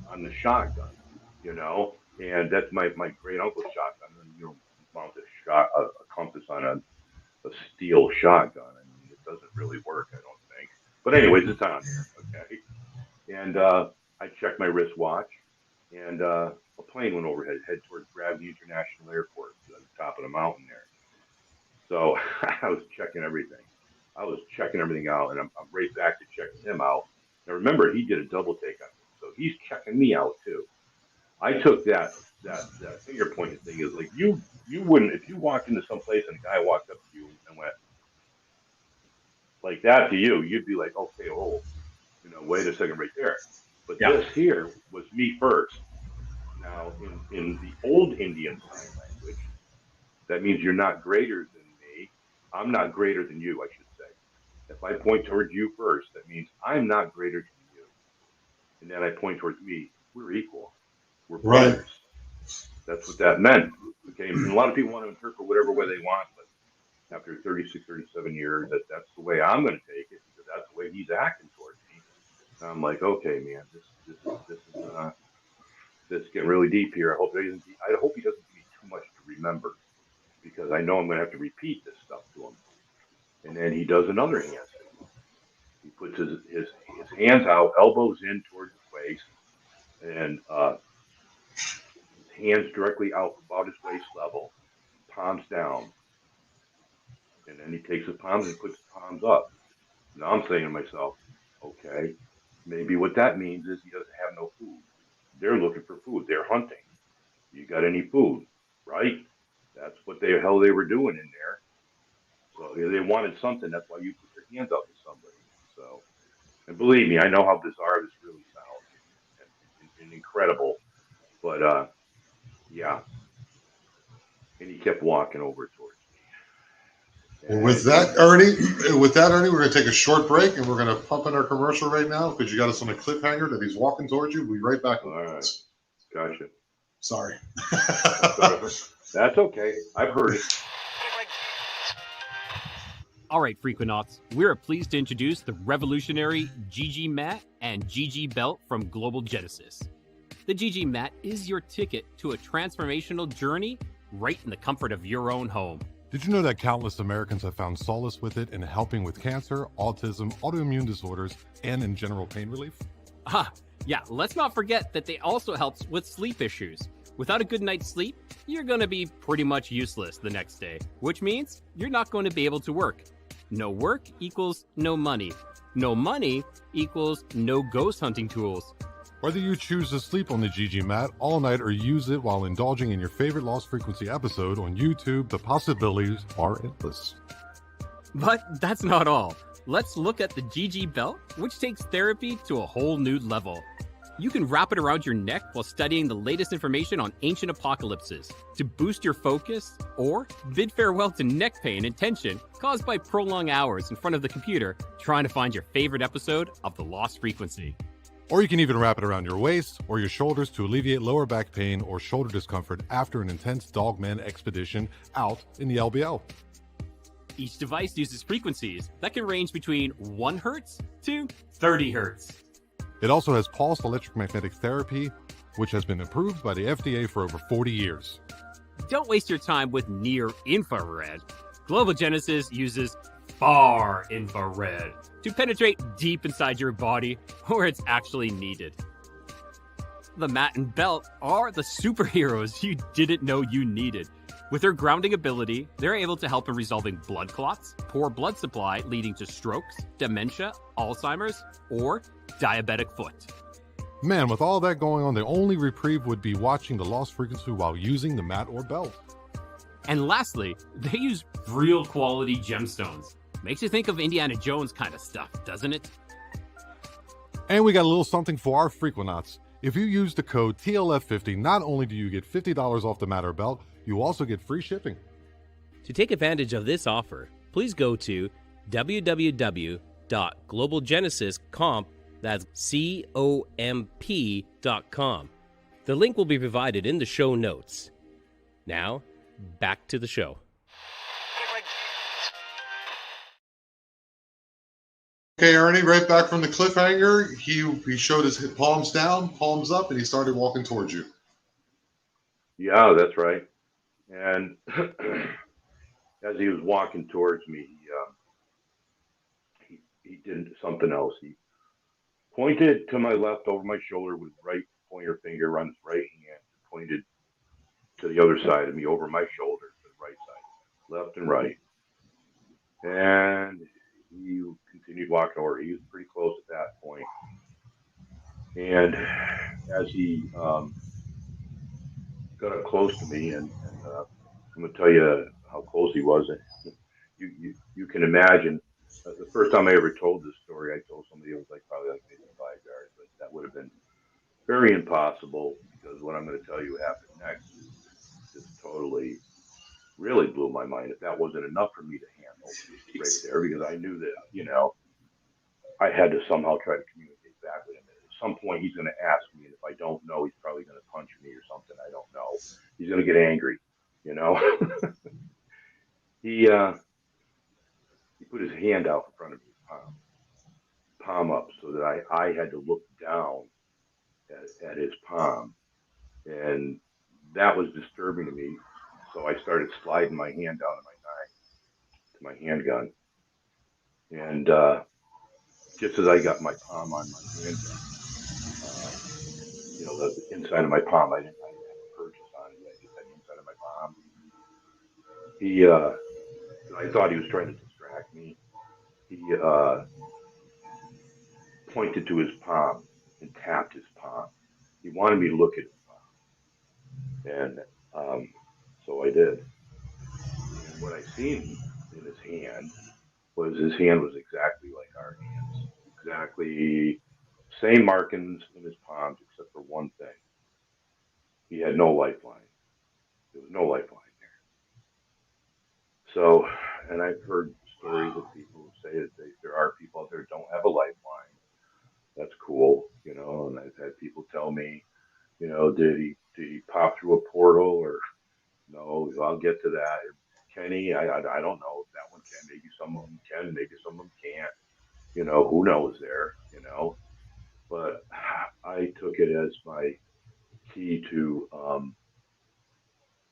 on the shotgun, you know, and that's my great uncle's shotgun. And, you know, mounted a compass on a steel shotgun. I mean, it doesn't really work, I don't think. But anyways, it's on there, okay? And I checked my wristwatch, and a plane went overhead, head towards Gravity International Airport at the top of the mountain there. So I was checking everything. I was checking everything out, and I'm right back to checking him out. Now remember, he did a double take on me, so he's checking me out too. I took that finger pointing thing as like you wouldn't, if you walked into some place and a guy walked up to you and went like that to you, you'd be like, okay, oh, wait a second right there. But this here was me first. Now in the old Indian sign language, that means you're not greater than me. I'm not greater than you, I should say. If I point towards you first, that means I'm not greater than you. And then I point towards me, we're equal. We're brothers. Right. That's what that meant. Okay. And a lot of people want to interpret whatever way they want, but after 36, 37 years, that's the way I'm going to take it, because that's the way he's acting towards me. And I'm like, okay, man, this is getting really deep here. I hope he doesn't give me too much to remember, because I know I'm going to have to repeat this stuff to him. And then he does another hand signal. He puts his hands out, elbows in towards his waist, and hands directly out about his waist level, palms down. And then he takes his palms and puts his palms up. Now I'm saying to myself, okay, maybe what that means is he doesn't have no food. They're looking for food. They're hunting. You got any food, right? That's what the hell they were doing in there. So they wanted something. That's why you put your hands up to somebody. So, and believe me, I know how bizarre this really sounds and incredible. But yeah. And he kept walking over towards me. Well, with that, Ernie, we're going to take a short break, and we're going to pump in our commercial right now, because you got us on a cliffhanger that he's walking towards you. We'll be right back. All right. Gotcha. Sorry. That's okay. I've heard it. All right, Frequenauts, we're pleased to introduce the revolutionary GG Mat and GG Belt from Global Genesis. The GG Mat is your ticket to a transformational journey right in the comfort of your own home. Did you know that countless Americans have found solace with it in helping with cancer, autism, autoimmune disorders, and in general pain relief? Yeah, let's not forget that they also helps with sleep issues. Without a good night's sleep, you're going to be pretty much useless the next day, which means you're not going to be able to work. No work equals no money. No money equals no ghost hunting tools. Whether you choose to sleep on the GG Mat all night or use it while indulging in your favorite Lost Frequency episode on YouTube, the possibilities are endless. But that's not all. Let's look at the GG Belt, which takes therapy to a whole new level. You can wrap it around your neck while studying the latest information on ancient apocalypses to boost your focus or bid farewell to neck pain and tension caused by prolonged hours in front of the computer trying to find your favorite episode of The Lost Frequency. Or you can even wrap it around your waist or your shoulders to alleviate lower back pain or shoulder discomfort after an intense dogman expedition out in the LBL. Each device uses frequencies that can range between 1 hertz to 30 hertz. It also has pulsed electromagnetic therapy, which has been approved by the FDA for over 40 years. Don't waste your time with near infrared. Global Genesis uses far infrared to penetrate deep inside your body where it's actually needed. The mat and belt are the superheroes you didn't know you needed. With their grounding ability, they're able to help in resolving blood clots, poor blood supply leading to strokes, dementia, Alzheimer's, or diabetic foot. Man, with all that going on, the only reprieve would be watching The Lost Frequency while using the mat or belt. And lastly, they use real quality gemstones. Makes you think of Indiana Jones kind of stuff, doesn't it? And we got a little something for our Frequenauts. If you use the code TLF50, not only do you get $50 off the mat or belt, you also get free shipping. To take advantage of this offer, please go to www.globalgenesiscomp, that's COMP.com. The link will be provided in the show notes. Now, back to the show. Okay, Ernie, right back from the cliffhanger. He showed his palms down, palms up, and he started walking towards you. Yeah, that's right. And as he was walking towards me, he did something else. He pointed to my left over my shoulder with his right pointer finger on his right hand, and pointed to the other side of me over my shoulder to the right side, left and right. And he continued walking over. He was pretty close at that point. And as he got up close to me, and I'm going to tell you how close he was. You can imagine. The first time I ever told this story, I told somebody it was like probably like maybe 5 yards, but that would have been very impossible because what I'm going to tell you happened next is just totally, really blew my mind. If that wasn't enough for me to handle right there, because I knew that, you know, I had to somehow try to communicate back with him. At some point, he's going to ask me, and if I don't know, he's probably going to punch me or something. I don't know. He's going to get angry, you know. he put his hand out in front of his palm up, so that I had to look down at his palm, and that was disturbing to me. So I started sliding my hand down to my handgun, and just as I got my palm on my handgun, you know, the inside of my palm, I didn't have a purchase on it. I just had the inside of my palm. I thought he was trying to distract me. He pointed to his palm and tapped his palm. He wanted me to look at his palm, and so I did. And what I seen in his hand was exactly like our hands, exactly same markings in his palms, except for one thing: he had no lifeline. There was no lifeline there. So, and I've heard stories of people who say that there are people out there who don't have a lifeline. That's cool, you know. And I've had people tell me, you know, did he pop through a portal or no? I'll get to that. Can he? I don't know if that one can. Maybe some of them can. Maybe some of them can't. You know, who knows there? You know, but I took it as my key to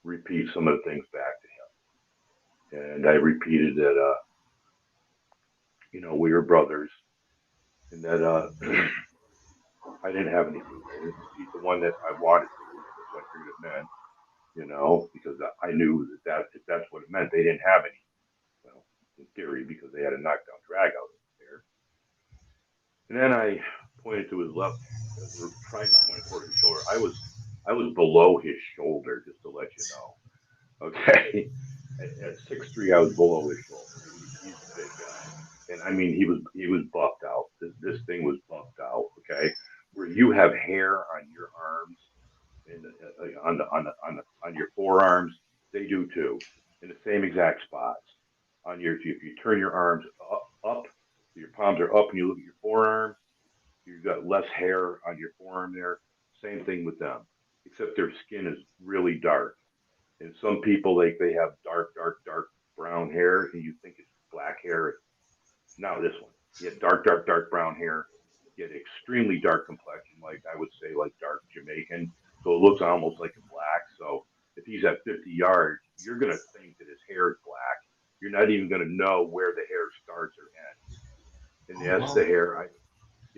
repeat some of the things back to him, and I repeated that. You know, we were brothers, and that I didn't have any food. I didn't eat the one that I wanted food. That's what I figured it meant. You know, because I knew that if that's what it meant, they didn't have any. Well, in theory, because they had a knockdown drag out there. And then I pointed to his left, or tried to point toward his shoulder. I was below his shoulder, just to let you know. Okay, at 6'3", I was below his shoulder. He's a big guy, and I mean he was buffed out. This thing was buffed out. Okay, where you have hair on your arms and on your forearms, they do too, in the same exact spots. On your, if you turn your arms up, your palms are up, and you look at your forearms, you've got less hair on your forearm there. Same thing with them, except their skin is really dark. And some people, like, they have dark brown hair, and you think it's black hair. Not this one. He had dark brown hair. He had extremely dark complexion, like I would say, like dark Jamaican. So it looks almost like a black. So if he's at 50 yards, you're going to think that his hair is black. You're not even going to know where the hair starts or ends. And yes, the hair.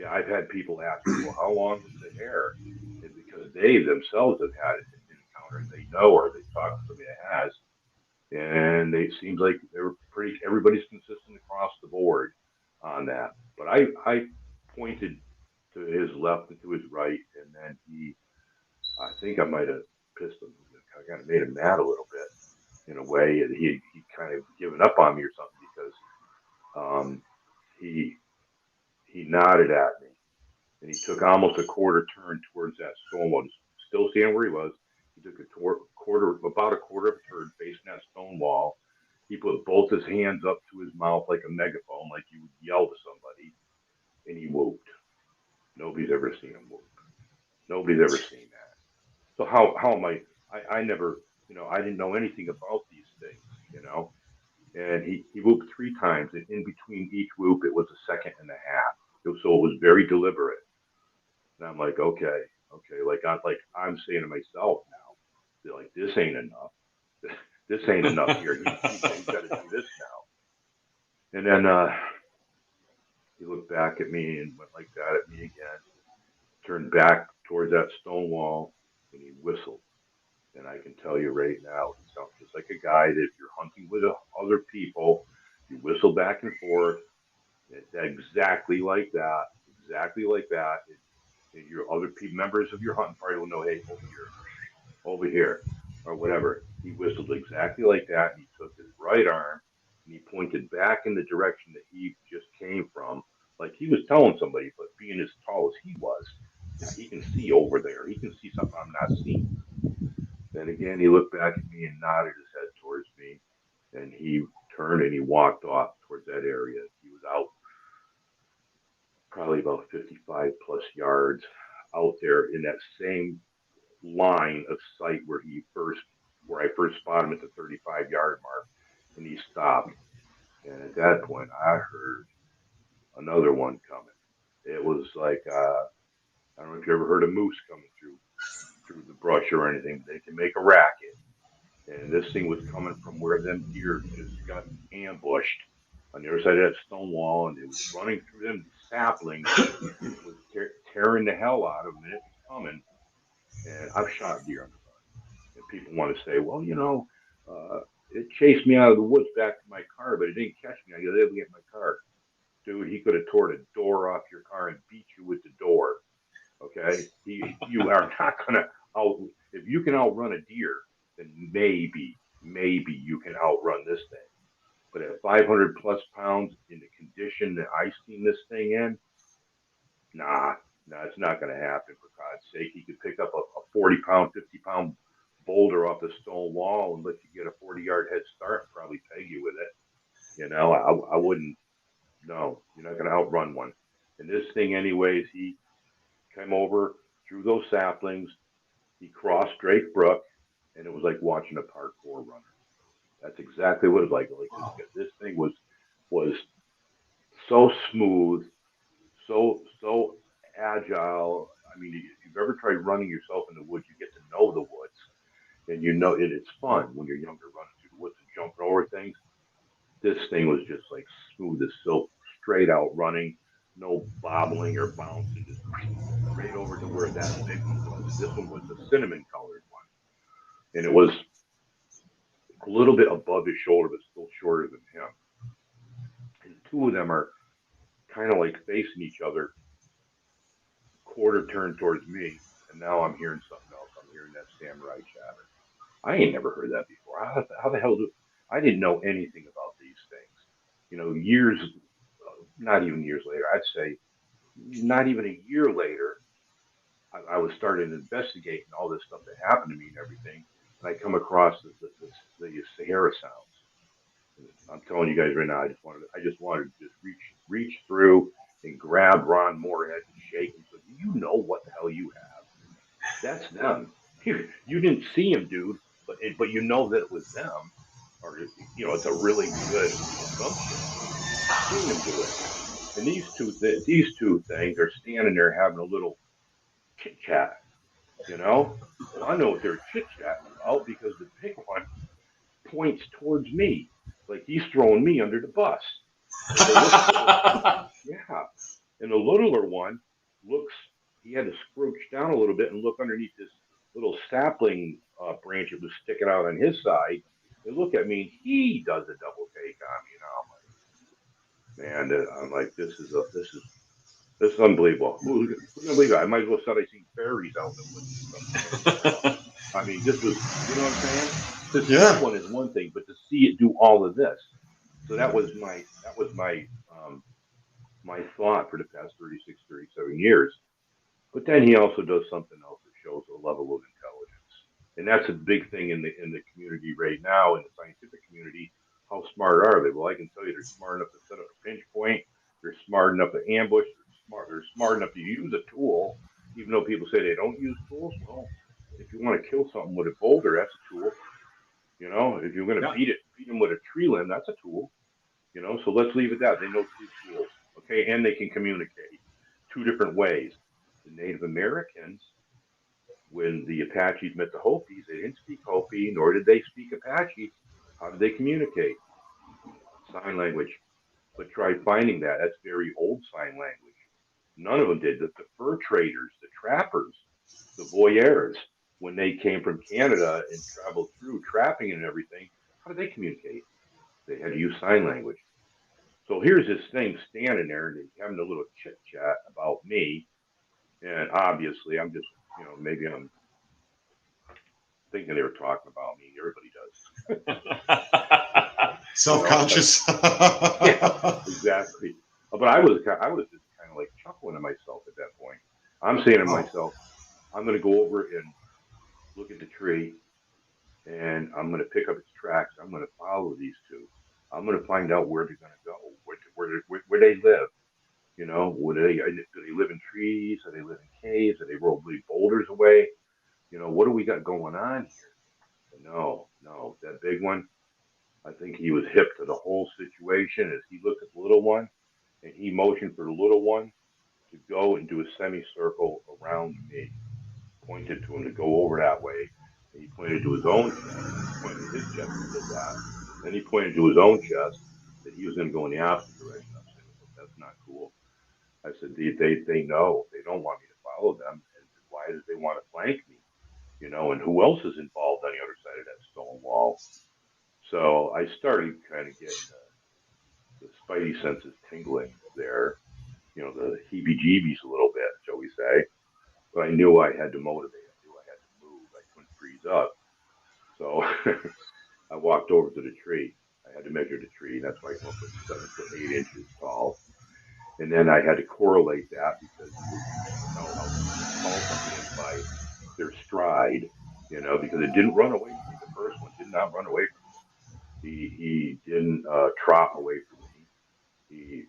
I've had people ask me, well, how long is the hair? And because they themselves have had an encounter, and they know, or they've talked to somebody that has, and it seems like everybody's consistent across the board on that. But I pointed to his left and to his right, and then I think I might have pissed him. I kind of made him mad a little bit in a way. And he kind of given up on me or something, because he nodded at me, and he took almost a quarter turn towards that stone wall, still standing where he was. He took about a quarter of a turn facing that stone wall. He put both his hands up to his mouth like a megaphone, like you would yell to somebody, and he whooped. Nobody's ever seen him whoop. Nobody's ever seen that. So how am I never, you know, I didn't know anything about these things, you know. And he whooped 3 times, and in between each whoop, it was a second and a half. So it was very deliberate. And I'm like, okay, like I'm saying to myself now, like, this ain't enough. this ain't enough here. He's got to do this now. And then he looked back at me and went like that at me again, turned back towards that stone wall, and he whistled. And I can tell you right now, he sounds just like a guy that if you're hunting with other people, you whistle back and forth, exactly like that, exactly like that. And your other members of your hunting party will know, hey, over here, or whatever. He whistled exactly like that, and he took his right arm and he pointed back in the direction that he just came from, like he was telling somebody, but being as tall as he was, he can see over there. He can see something I'm not seeing. Then again, he looked back at me and nodded his head towards me, and he turned and he walked off towards that area. He was out probably about 55 plus yards out there in that same line of sight where I first spotted him at the 35-yard mark, and he stopped. And at that point, I heard another one coming. It was like I don't know if you ever heard a moose coming through the brush or anything. They can make a racket, and this thing was coming from where them deer just got ambushed on the other side of that stone wall, and it was running through them saplings. It was tearing the hell out of them, and it was coming. And I've shot deer on the run, and people want to say, well, it chased me out of the woods back to my car, but it didn't catch me. I was able to get my car. Dude, he could have tore the door off your car and beat you with the door. Okay? You are not going to if you can outrun a deer, then maybe you can outrun this thing. But at 500 plus pounds in the condition that I seen this thing in, nah, it's not going to happen, for God's sake. He could pick up a 40-pound, 50-pound boulder off the stone wall and let you get a 40-yard head start and probably peg you with it. I wouldn't. No, you're not going to outrun one. And this thing, anyways, he came over through those saplings. He crossed Drake Brook, and it was like watching a parkour runner. That's exactly what it was like. This thing was so smooth, so agile. I mean, if you've ever tried running yourself in the woods, you get to know the woods, and it's fun when you're younger, running through the woods and jumping over things. This thing was just like smooth as silk, straight out running, no bobbling or bouncing, just straight over to where that big one was. And this one was the cinnamon colored one, and it was a little bit above his shoulder, but still shorter than him. And the two of them are kind of like facing each other, quarter turned towards me, and now I'm hearing something else. I'm hearing that samurai chatter. I ain't never heard that before. How the hell I didn't know anything about these things. Years, not even years later, I'd say not even a year later, I was starting to investigate and all this stuff that happened to me and everything, and I come across the Sahara sounds. And I'm telling you guys right now, I just wanted to just reach through and grab Ron Moorhead and shake him. So, do you know what the hell you have? That's them. You didn't see him, dude, but you know that it was them, or it's a really good assumption. I've seen them do it. And these two things are standing there having a little chit chat. Well, I know what they're chit chatting about because the big one points towards me, like he's throwing me under the bus. Yeah. And the littler one he had to scrooge down a little bit and look underneath this little sapling branch that was sticking out on his side. They look at me and he does a double take on me. And I'm like, this is unbelievable. Who's gonna believe it? I might as well said I seen fairies out in the woods. I mean, this was, you know what I'm saying? To see this one is one thing, but to see it do all of this. So that was my my thought for the past 36, 37 years. But then he also does something else that shows a level of intelligence, and that's a big thing in the community right now, in the scientific community. How smart are they? Well, I can tell you, they're smart enough to set up a pinch point. They're smart enough to ambush. They're smart enough to use a tool, even though people say they don't use tools. Well, if you want to kill something with a boulder, that's a tool. If you're going to beat them with a tree limb, that's a tool. So let's leave it that. They know two tools, okay, and they can communicate two different ways. The Native Americans when the Apaches met the Hopis, they didn't speak Hopi, nor did they speak Apache. How did they communicate? Sign language. But try finding that. That's very old sign language. None of them did. The fur traders, the trappers, the voyeurs, when they came from Canada and traveled through trapping and everything, how did they communicate? They had to use sign language. So here's this thing standing there and having a little chit chat about me. And obviously, I'm just, maybe I'm thinking they were talking about me. Everybody does. Self-conscious. Yeah, exactly. But I was just kind of like chuckling to myself at that point. I'm saying to myself, I'm going to go over and look at the tree, and I'm going to pick up its tracks. I'm going to follow these two. I'm going to find out where they're going to go, where they live. Do they live in trees? Do they live in caves? Do they roll boulders away? What do we got going on here? No, that big one, I think he was hip to the whole situation as he looked at the little one and he motioned for the little one to go and do a semicircle around me, pointed to him to go over that way. And he pointed to his own chest, pointed to his chest and did that. Then he pointed to his own chest that he was going to go in the opposite direction. I said, well, that's not cool. I said, they know. They don't want me to follow them. And why does they want to flank me? And who else is involved on the other side of that stone wall? So I started kind of getting the spidey senses tingling there, the heebie-jeebies a little bit, shall we say. But I knew I had to motivate. I knew I had to move. I couldn't freeze up. So I walked over to the tree. I had to measure the tree. That's why I came up with 7'8" tall. And then I had to correlate that because you know how tall something is by their stride, because it didn't run away from me. The first one did not run away from me. He didn't trot away from me.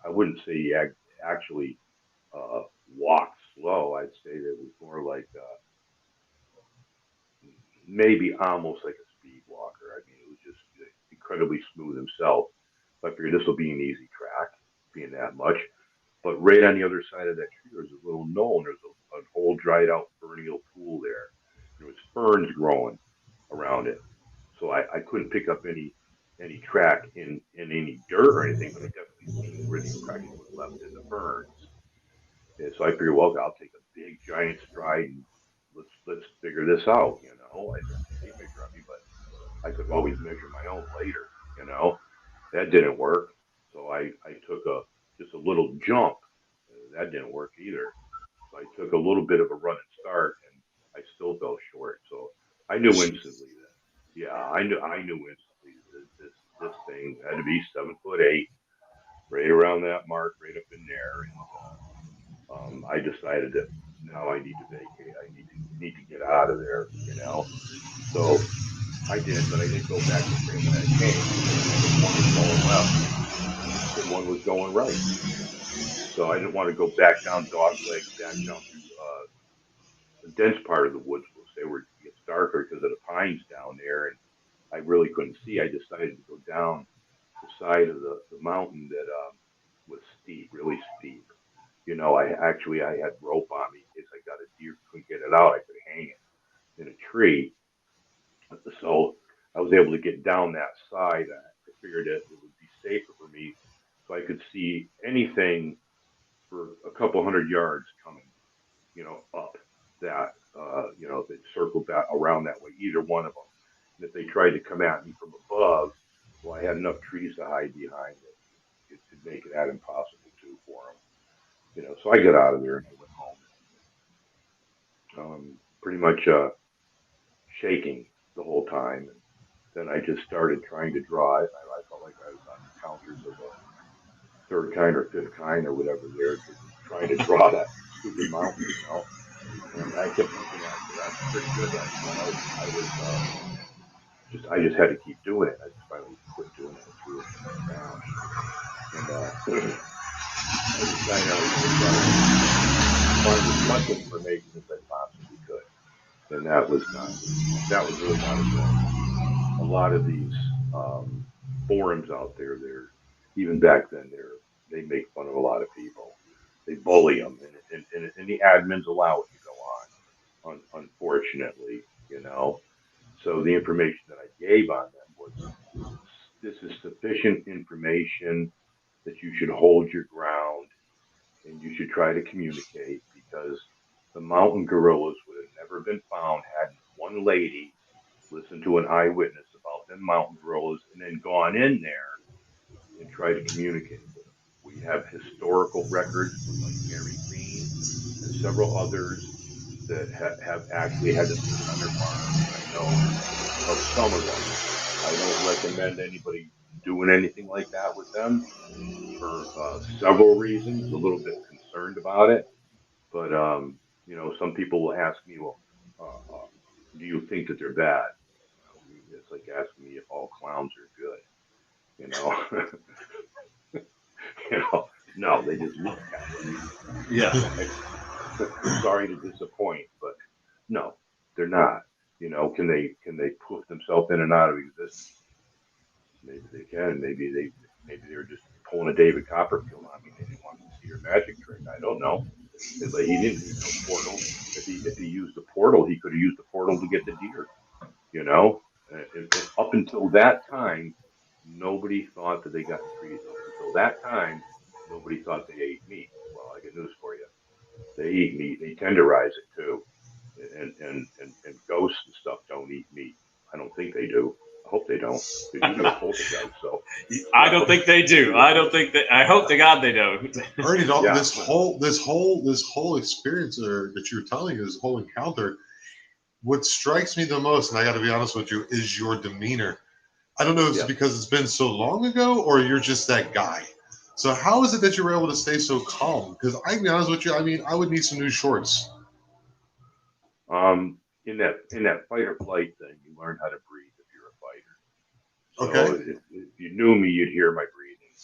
I wouldn't say he actually walked slow. I'd say that it was more like maybe almost like a speed walker. I mean, it was just incredibly smooth himself. So I figured this will be an easy track, being that much. But right on the other side of that tree, there's a little knoll. There's an old dried out perennial pool there. There was ferns growing around it. So I couldn't pick up any track in any dirt or anything, but I definitely seen where the impression was left in the ferns. And so I figured, well, I'll take a big giant stride and let's figure this out. I don't have a tape measure on me, but I could always measure my own later. That didn't work. So I took just a little jump. That didn't work either. So I took a little bit of a run and start, and I still fell short. So I knew instantly I knew instantly that this thing had to be 7'8", right around that mark, right up in there. And I decided that now I need to vacate. I need to get out of there. So I did, but I didn't go back the same way I came. One was going left, and one was going right. So I didn't want to go back down Dogleg, back down through the dense part of the woods, we'll say, where it gets darker because of the pines down there, and I really couldn't see. I decided to go down the side of the mountain that was steep, really steep. I had rope on me in case I got a deer, couldn't get it out. I could hang it in a tree. So I was able to get down that side. I figured that it would be safer for me so I could see anything for a couple hundred yards coming, up that, if they circled that around that way, either one of them. And if they tried to come at me from above, well, I had enough trees to hide behind it could make it that impossible too for them. So I got out of there and I went home, pretty much shaking the whole time. And then I just started trying to draw it. I felt like I was on encounters of a third kind or fifth kind or whatever there, just trying to draw that stupid mountain, And I kept looking at it. I'm pretty good at it. I just had to keep doing it. I just finally quit doing it and threw it down. And I decided I was going to find as much information as I possibly could. And that was really not a goal. A lot of these forums out there, even back then, they make fun of a lot of people. They bully them, and the admins allow it to go unfortunately, you know. So the information that I gave on them was, this is sufficient information that you should hold your ground and you should try to communicate, because the mountain gorillas would have never been found had one lady listened to an eyewitness about them mountain gorillas and then gone in there and tried to communicate with them. We have historical records from like Mary Green and several others that have actually had this thing on their farm. I know of some of them. I don't recommend anybody doing anything like that with them for several reasons. A little bit concerned about it, but you know, some people will ask me, well, do you think that they're bad? It's like asking me if all clowns are good. You know, you know, no, they just look that way. Yeah. Sorry to disappoint, but no, they're not. You know, can they poof themselves in and out of existence? Maybe they can. Maybe they were just pulling a David Copperfield on me. They didn't want me to see your magic trick. I don't know. But he didn't need no portal. If he used the portal, he could have used the portal to get the deer. You know, up until that time, nobody thought that they got trees. Up until that time, nobody thought they ate meat. Well, I got news for you. They eat meat. They tenderize it too. And ghosts and stuff don't eat meat. I don't think they do. I hope they don't. They do a poltergeist, so I don't think they do. I don't think that. I hope to God they don't. Ernie, Yeah. this whole experience that you're telling, this whole encounter, what strikes me the most, and I got to be honest with you, is your demeanor. I don't know if it's because it's been so long ago or you're just that guy. So how is it that you were able to stay so calm? Because I can be honest with you, I mean, I would need some new shorts. In that fight or flight thing, you learn how to breathe if you're a fighter. So if you knew me, you'd hear my breathing.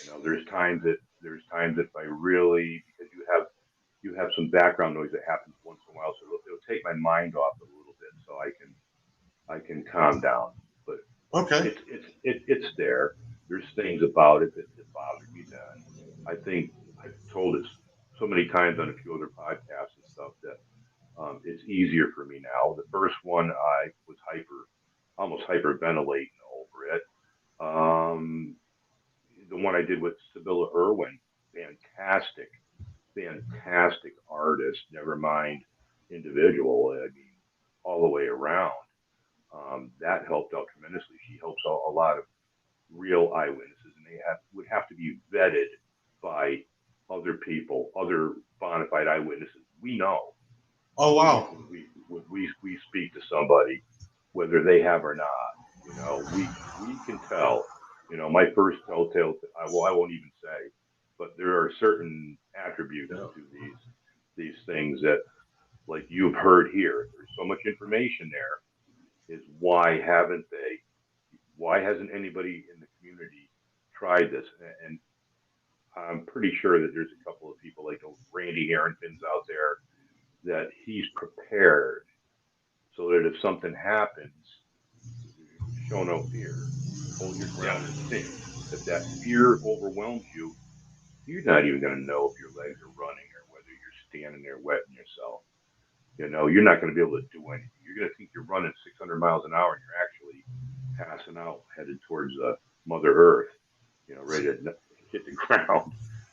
You know, there's times that if I really, because you have some background noise that happens once in a while, so it'll take my mind off it a little bit, so I can calm down. But it's there. There's things about it that bother me then. I think I've told it so many times on a few other podcasts and stuff that it's easier for me now. The first one, I was almost hyperventilating over it. The one I did with Sibylla Irwin, fantastic artist, never mind individual. I mean, all the way around. That helped out tremendously. She helps out a lot of real eyewitnesses, and they would have to be vetted by other people, other bona fide eyewitnesses we know. Oh wow! We speak to somebody, whether they have or not. You know, we can tell. You know, my first telltale. I won't even say, but there are certain attributes to these things that, like you've heard here, there's so much information there. Is why hasn't anybody in the community tried this? And I'm pretty sure that there's a couple of people like those Randy Harringtons out there that he's prepared so that if something happens, show no fear, hold your ground and think. If that fear overwhelms you, you're not even going to know if your legs are running or whether you're standing there wetting yourself. You know, you're not going to be able to do anything. You're going to think you're running 600 miles an hour and you're actually passing out, headed towards Mother Earth, you know, ready to hit the ground,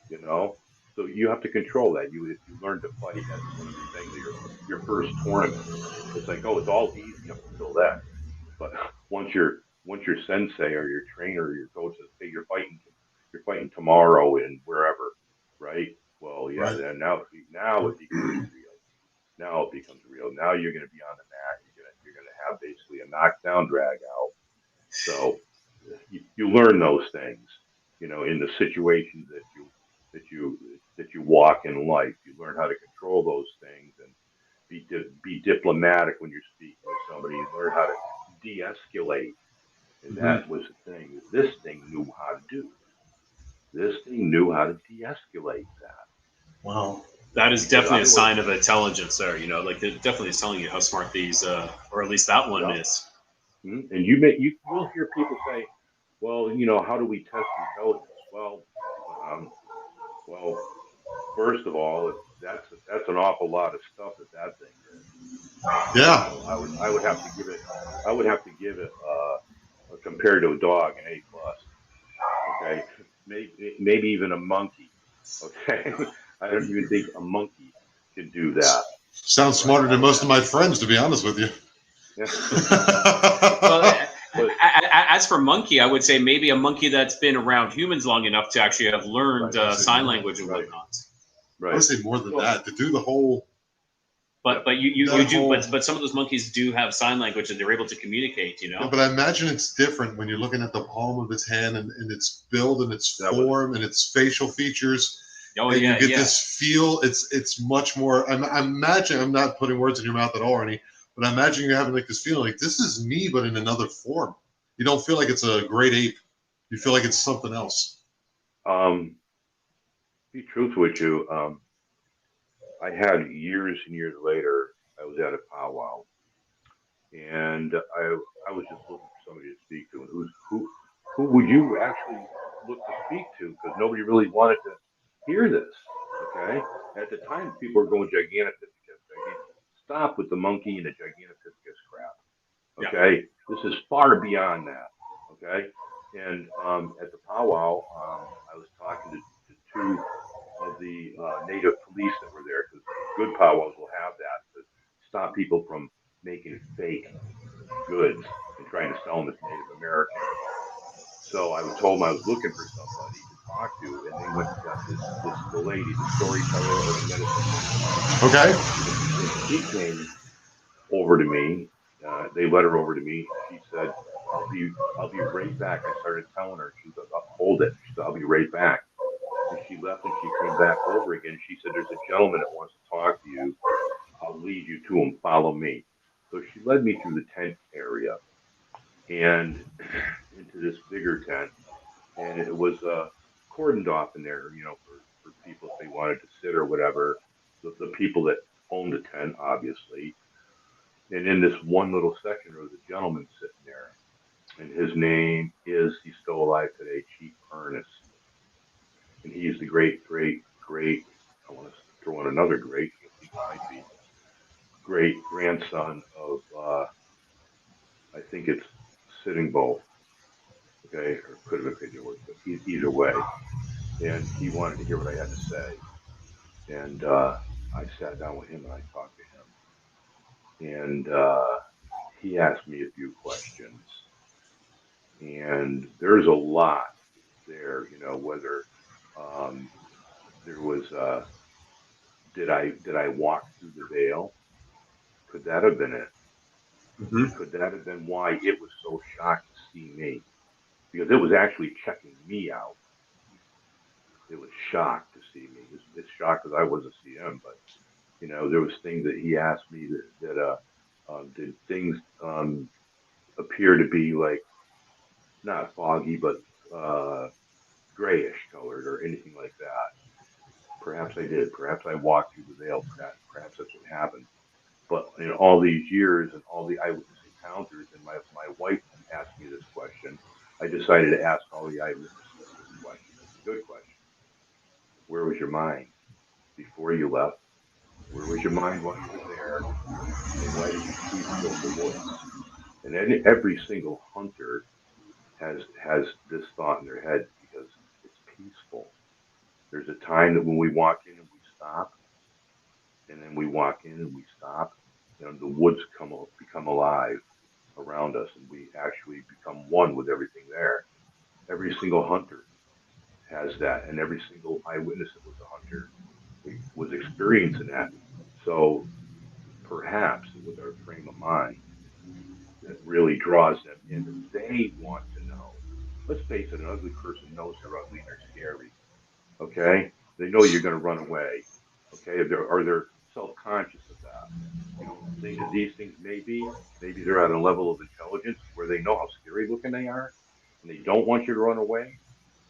you know. So you have to control that. If you learn to fight, that's one of the things of your first tournament. It's like, oh, it's all easy up until then. But once your sensei or your trainer or your coach says, hey, you're fighting tomorrow in wherever, right? Well, yeah, right. Then now it becomes real. Now it becomes real. Now you're going to be on the mat. You're going to have basically a knockdown, drag out. So you learn those things, you know, in the situations that you walk in life. You learn how to control those things and be diplomatic when you're speaking with somebody. You learn how to de-escalate, and that was the thing. This thing knew how to do. This thing knew how to de-escalate that. Wow. That is definitely a sign of intelligence there, you know, like they're definitely telling you how smart these, or at least that one is. And you'll hear people say, well, you know, how do we test intelligence? Well, first of all, that's an awful lot of stuff that thing is. Yeah. I would have to give it compared to a dog an A plus. Okay, maybe even a monkey. Okay, I don't even think a monkey can do that. Sounds smarter than most of my friends, to be honest with you. Well, as for monkey, I would say maybe a monkey that's been around humans long enough to actually have learned sign language and whatnot. I would say more than that, to do the whole. But some of those monkeys do have sign language and they're able to communicate. You know. Yeah, but I imagine it's different when you're looking at the palm of its hand and its build and its form and its facial features. Oh, and yeah, you get this feel. It's much more. I imagine, I'm not putting words in your mouth at all, Ernie, but I imagine you're having like this feeling like this is me, but in another form. You don't feel like it's a great ape. You feel like it's something else. Be truthful with you. I had years and years later, I was at a powwow, and I was just looking for somebody to speak to, and who would you actually look to speak to? Because nobody really wanted to hear this. Okay, at the time, people were going Gigantopithecus. Stop with the monkey and the Gigantopithecus crap. Okay, this is far beyond that. Okay, and at the powwow, I was talking to two of the native police that were there, because good powwows will have that to stop people from making fake goods and trying to sell them as Native American. So I was told I was looking for somebody to talk to, and they went and got the lady, the storyteller or the medicine woman. Okay. And she came over to me. They led her over to me. She said, I'll be right back. I started telling her. She said, hold it. She said, I'll be right back. And she left and she came back over again. She said, there's a gentleman that wants to talk to you. I'll lead you to him. Follow me. So she led me through the tent area and into this bigger tent. And it was cordoned off in there, for people if they wanted to sit or whatever. The people that owned the tent, obviously. And in this one little section, there was a gentleman sitting there. And his name is, he's still alive today, Chief Ernest. And he's the great, I want to throw in another great, he might be, great grandson of, I think it's Sitting Bull, okay, or could have been George, but either way. And he wanted to hear what I had to say. And I sat down with him and I talked to him. And he asked me a few questions. And there's a lot there, whether there was, did I walk through the veil? Could that have been it? Mm-hmm. Could that have been why it was so shocked to see me? Because it was actually checking me out. It was shocked to see me. It's shocked because I wasn't seeing him, but there was things that he asked me that did things appear to be like not foggy, but grayish colored or anything like that. Perhaps I did. Perhaps I walked through the veil. Perhaps that's what happened. But in all these years and all the eyewitness encounters, and my wife asked me this question, I decided to ask all the eyewitnesses this question. It's a good question. Where was your mind before you left? Where was your mind while you were there? And why did you choose to go in the woods? And every single hunter has this thought in their head because it's peaceful. There's a time that when we walk in and we stop, and then we walk in and we stop, the woods become alive around us, and we actually become one with everything there. Every single hunter has that, and every single eyewitness that was a hunter was experiencing that. So perhaps it was our frame of mind that really draws them in, and they want to know. Let's face it, an ugly person knows they're ugly and they're scary. Okay? They know you're going to run away. Okay? Or they're self-conscious of that. These things maybe they're at a level of intelligence where they know how scary looking they are, and they don't want you to run away,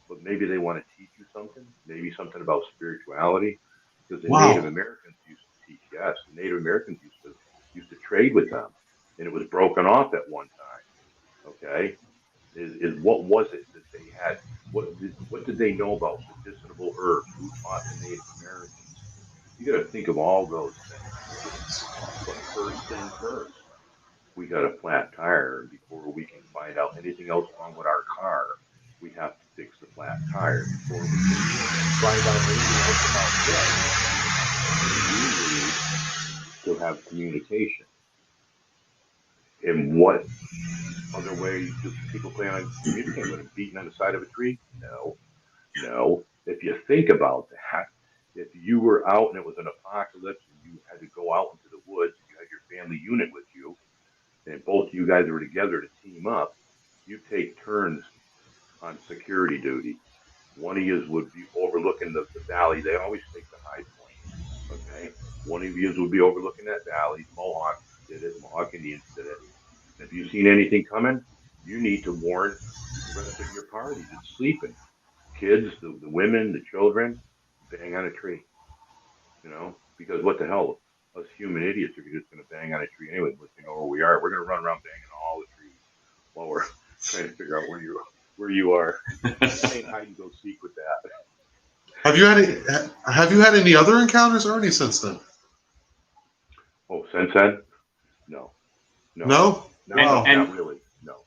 but maybe they want to teach you something, maybe something about spirituality, because the Native Americans used to teach. Yes, the Native Americans used to trade with them, and it was broken off at one time. Okay, is what was it that they had? What did they know about medicinal herbs? Who taught the Native Americans? You got to think of all those things. But first thing first, we got a flat tire. Before we can find out anything else wrong with our car, we have to fix the flat tire. Before we can find out anything else about this, we need to have communication. In what other way do people plan on communicating with them? Beating on the side of a tree? No, no. If you think about that, if you were out and it was an apocalypse and you had to go out into the woods, and you had your family unit with you, and both you guys were together to team up, you take turns on security duty. One of you would be overlooking the valley. They always take the high point. Okay. One of you would be overlooking that valley. Mohawks did it. Mohawk Indians did it. And if you've seen anything coming, you need to warn the rest of your party that's sleeping. Kids, the women, the children, bang on a tree. Because what the hell? Us human idiots are just going to bang on a tree anyway, unless we know where we are. We're going to run around banging on all the trees while we're trying to figure out where you are. Playing hide and go seek with that. Have you had any other encounters, Ernie, since then? Oh, since then? No. No? Not really. No.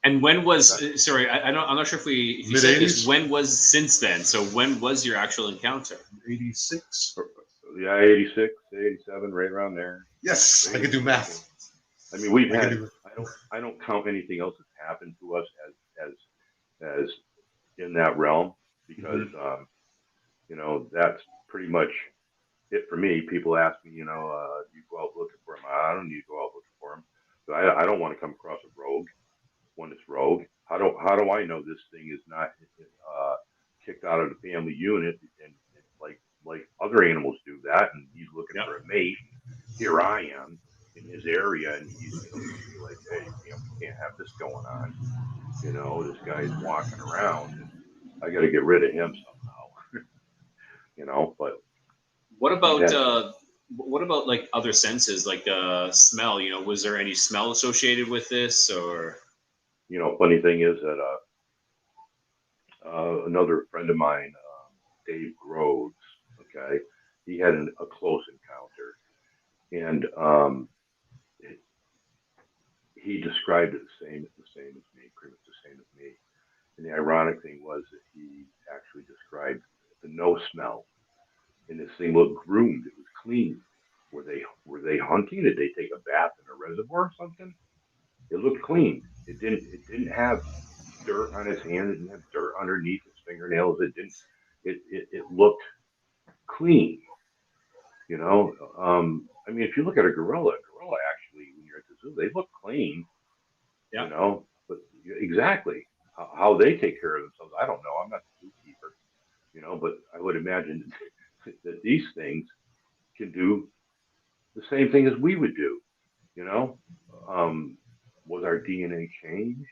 And when was sorry? I'm not sure if you said this. When was since then? So when was your actual encounter? 86. Yeah, 86, 87, right around there. Yes, I can do math. I mean, we've had. I don't count anything else that's happened to us as in that realm, because that's pretty much it for me. People ask me, you go out looking for them. I don't need to go out looking for them. So I don't want to come across a rogue. One that's rogue. How do I know this thing is not kicked out of the family unit and like other animals do that, and he's looking for a mate? Here I am in his area, and he's looking at me like, hey, we can't have this going on. This guy's walking around, and I got to get rid of him somehow. But what about like other senses, like smell? Was there any smell associated with this, or? Funny thing is that another friend of mine, Dave Groves, okay, he had a close encounter, and he described it the same as me, pretty much the same as me. And the ironic thing was that he actually described the no smell, and this thing looked groomed. It was clean. Were they hunting? Did they take a bath in a reservoir or something? It looked clean. It didn't have dirt on his hand. It didn't have dirt underneath his fingernails. It looked clean. I mean, if you look at a gorilla actually, when you're at the zoo, they look clean. Yeah. But exactly how they take care of themselves, I don't know. I'm not the zookeeper. But I would imagine that these things can do the same thing as we would do. Was our DNA changed?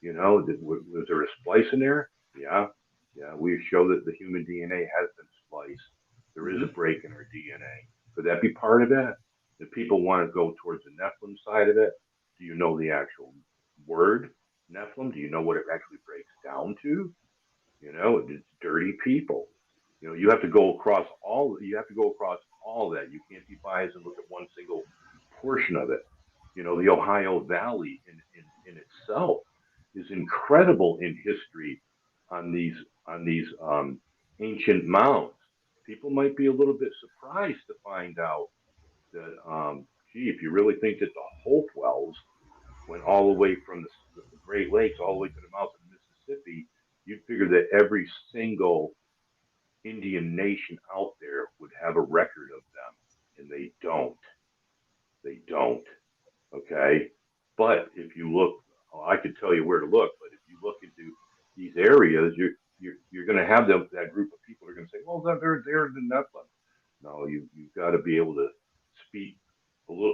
Was there a splice in there? Yeah. We show that the human DNA has been spliced. There is a break in our DNA. Could that be part of it? If people want to go towards the Nephilim side of it, do you know the actual word Nephilim? Do you know what it actually breaks down to? It's dirty people. You have to go across all. You have to go across all that. You can't be biased and look at one single portion of it. The Ohio Valley in itself is incredible in history on these ancient mounds. People might be a little bit surprised to find out that, if you really think that the Hopewells went all the way from the Great Lakes all the way to the mouth of the Mississippi, you'd figure that every single Indian nation out there would have a record of them, and they don't. They don't. Okay, but if you look, I could tell you where to look. But if you look into these areas, you're going to have that group of people who are going to say, "Well, they're the Nephilim." No, you've got to be able to speak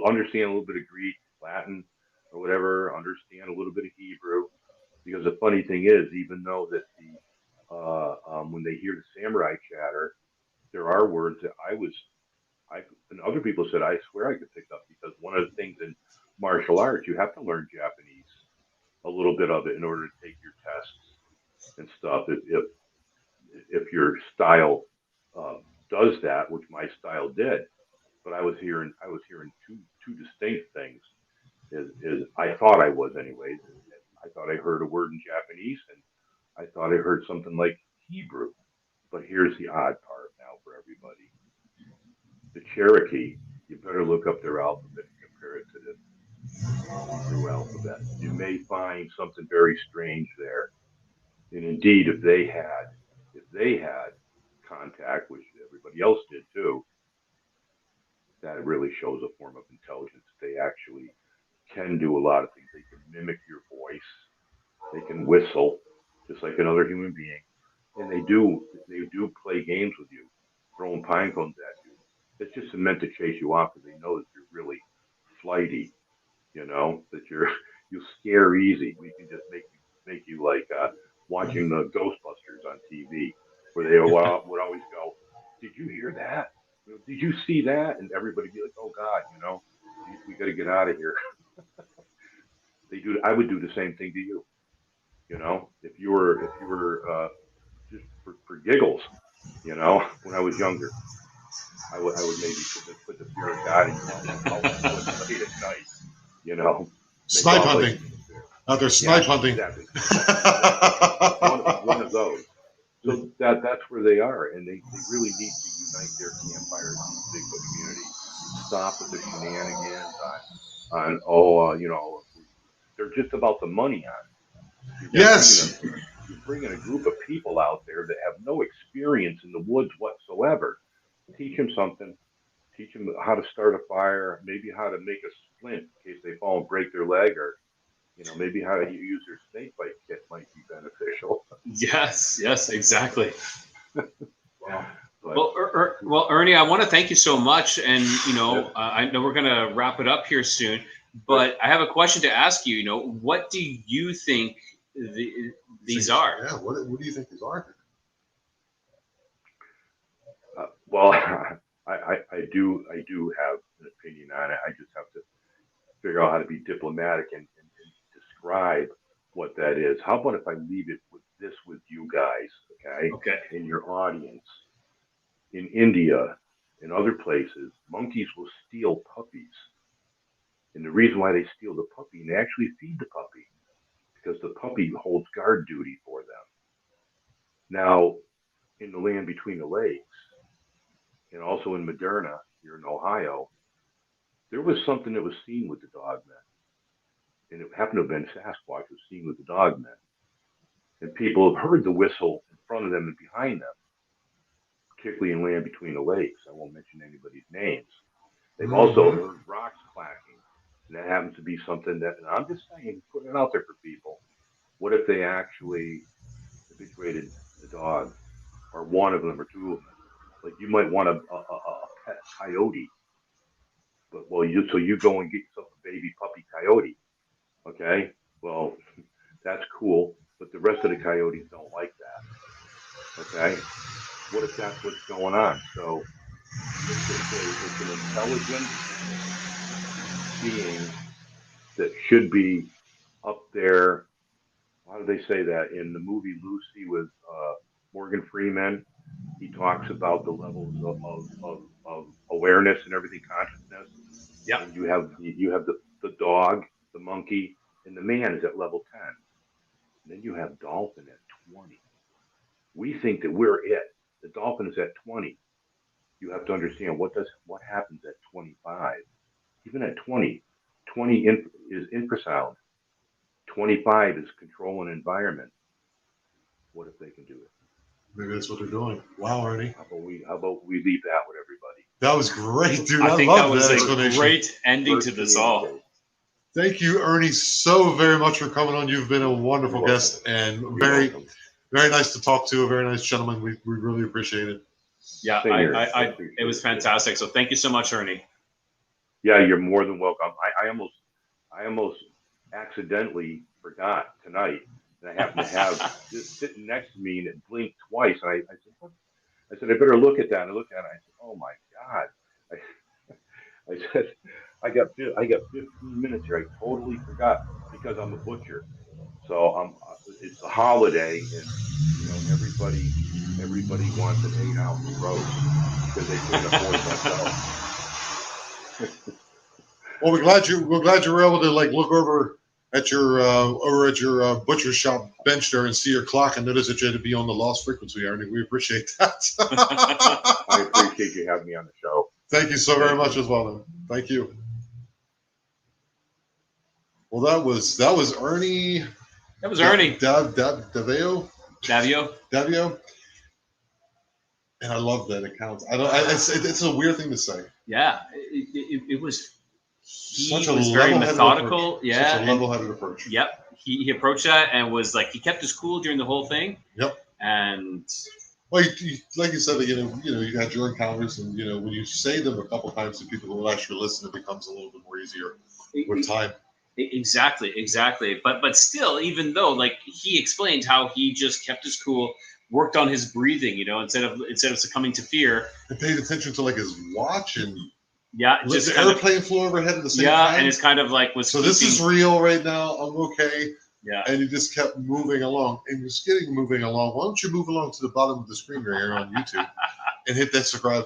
understand a little bit of Greek, Latin, or whatever. Understand a little bit of Hebrew, because the funny thing is, even though that when they hear the samurai chatter, there are words that and other people said, I swear I could pick up, because one of the things in martial arts, you have to learn Japanese, a little bit of it, in order to take your tests and stuff. If your style does that, which my style did. But I was hearing two distinct things. Is I thought I was anyways. I thought I heard a word in Japanese, and I thought I heard something like Hebrew. But here's the odd part now for everybody. The Cherokee, you better look up their alphabet and compare it to the Hebrew alphabet. You may find something very strange there. And indeed, if they had contact, which everybody else did too, that really shows a form of intelligence. They actually can do a lot of things. They can mimic your voice. They can whistle just like another human being. And they do play games with you, throwing pine cones at you. It's just meant to chase you off because they know that you're really flighty, that you scare easy. We can just make you like watching the Ghostbusters on TV, where they would always go, "Did you hear that? Did you see that?" And everybody be like, "Oh God, we got to get out of here." I would do the same thing to you. If you were just for giggles, when I was younger, I would maybe put the fear of God in you out late at night, Snipe hunting. Out there snipe hunting. Exactly. One of those. So that's where they are, and they really need to unite their campfires in the Bigfoot community. Stop with the shenanigans on they're just about the money on it. Yes. You're bringing a group of people out there that have no experience in the woods whatsoever. Teach them something. Teach them how to start a fire, maybe how to make a splint in case they fall and break their leg, or maybe how to use their snake bite kit might be beneficial. Yes, exactly. Well, well, Ernie, I want to thank you so much, and I know we're going to wrap it up here soon, but I have a question to ask you. What do you think these are? Yeah, what do you think these are? Well, I do have an opinion on it. I just have to figure out how to be diplomatic and describe what that is. How about if I leave it with you guys, okay? In your audience. In India and other places, monkeys will steal puppies. And the reason why they steal the puppy, and they actually feed the puppy, because the puppy holds guard duty for them. Now, in the land between the lakes, and also in Moderna, here in Ohio, there was something that was seen with the dogmen. And it happened to have been Sasquatch was seen with the dogmen. And people have heard the whistle in front of them and behind them, particularly in land between the lakes. I won't mention anybody's names. They've also heard rocks clacking. And that happens to be something that, and I'm just saying, putting it out there for people. What if they actually habituated the dog, or one of them, or two of them? Like you might want a pet coyote, but you go and get yourself a baby puppy coyote. Okay, well, that's cool, but the rest of the coyotes don't like that. Okay, what if that's what's going on? So it's an intelligent being that should be up there. How do they say that in the movie Lucy with Morgan Freeman? He talks about the levels of awareness and everything, consciousness. Yeah. And you have the dog, the monkey, and the man is at level 10. And then you have dolphin at 20. We think that we're it. The dolphin is at 20. You have to understand what happens at 25. Even at 20 is infrasound. 25 is control and environment. What if they can do it? Maybe that's what they're doing. Wow, Ernie. How about we leave that with everybody? That was great, dude. I think love that was that a explanation. great ending to this all. Thank you, Ernie, so very much for coming on. You've been a wonderful guest and very nice to talk to. A very nice gentleman. We really appreciate it. Yeah, it was fantastic. So thank you so much, Ernie. Yeah, you're more than welcome. I almost accidentally forgot tonight. And I happened to have this sitting next to me, and it blinked twice. And I said, what? I said, I better look at that. And I looked at it, and I said, oh my God. I said, I got 15 minutes here. I totally forgot because I'm a butcher. So it's a holiday, and everybody everybody wants an 8-ounce roast because they couldn't afford themselves. Well, we're glad you were able to like look over at your butcher shop bench there and see your clock and notice that you had to be on the lost frequency, Ernie. We appreciate that. I appreciate you having me on the show. Thank you so very much as well. Then. Thank you. Well, that was Ernie. That was Ernie Davieau. Davieau. And I love that account. It's a weird thing to say. Yeah, it was. He Such a was very methodical. Approach. Yeah, Such a level-headed approach. Yep, he approached that and was like he kept his cool during the whole thing. Yep. And well, like you said, you had your encounters, and when you say them a couple times to people who will actually listen, it becomes a little bit more easier with time. Exactly. But still, even though like he explained how he just kept his cool, worked on his breathing, instead of succumbing to fear, and paid attention to like his watch and. Yeah, just the airplane flew overhead at the same time. Yeah, and it's kind of like was. So this is real right now. I'm okay. Yeah. And he just kept moving along, and just moving along. Why don't you move along to the bottom of the screen right here on YouTube and hit that subscribe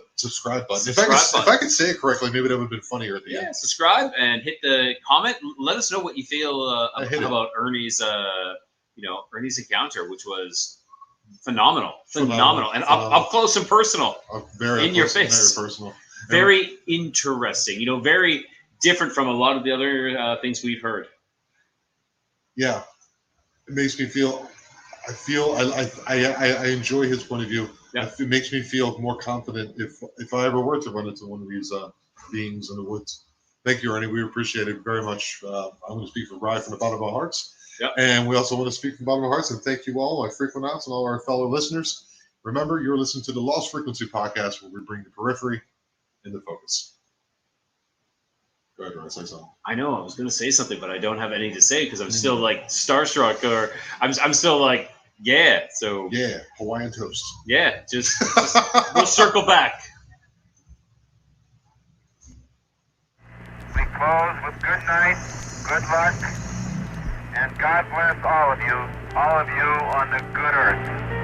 button? If I could say it correctly, maybe that would have been funnier at the end. Yeah, subscribe and hit the comment. Let us know what you feel about Ernie's, Ernie's encounter, which was phenomenal, and up close and personal, very in your face, very personal. Very interesting, very different from a lot of the other things we've heard. Yeah, it makes me feel. I enjoy his point of view. Yeah. It makes me feel more confident if I ever were to run into one of these beings in the woods. Thank you, Ernie. We appreciate it very much. I'm going to speak for Ryan from the bottom of our hearts. Yep. And we also want to speak from the bottom of our hearts and thank you all, my frequentouts and all our fellow listeners. Remember, you're listening to the Lost Frequency Podcast, where we bring the periphery into focus. Go ahead, Ryan, say something. I know I was going to say something, but I don't have anything to say because I'm still like starstruck, or I'm still like, yeah. So yeah, Hawaiian toast. Yeah, just we'll circle back. We close with good night, good luck, and God bless all of you on the good earth.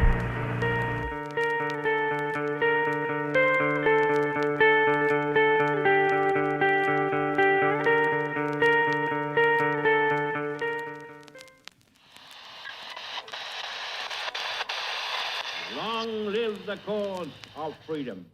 Long live the cause of freedom.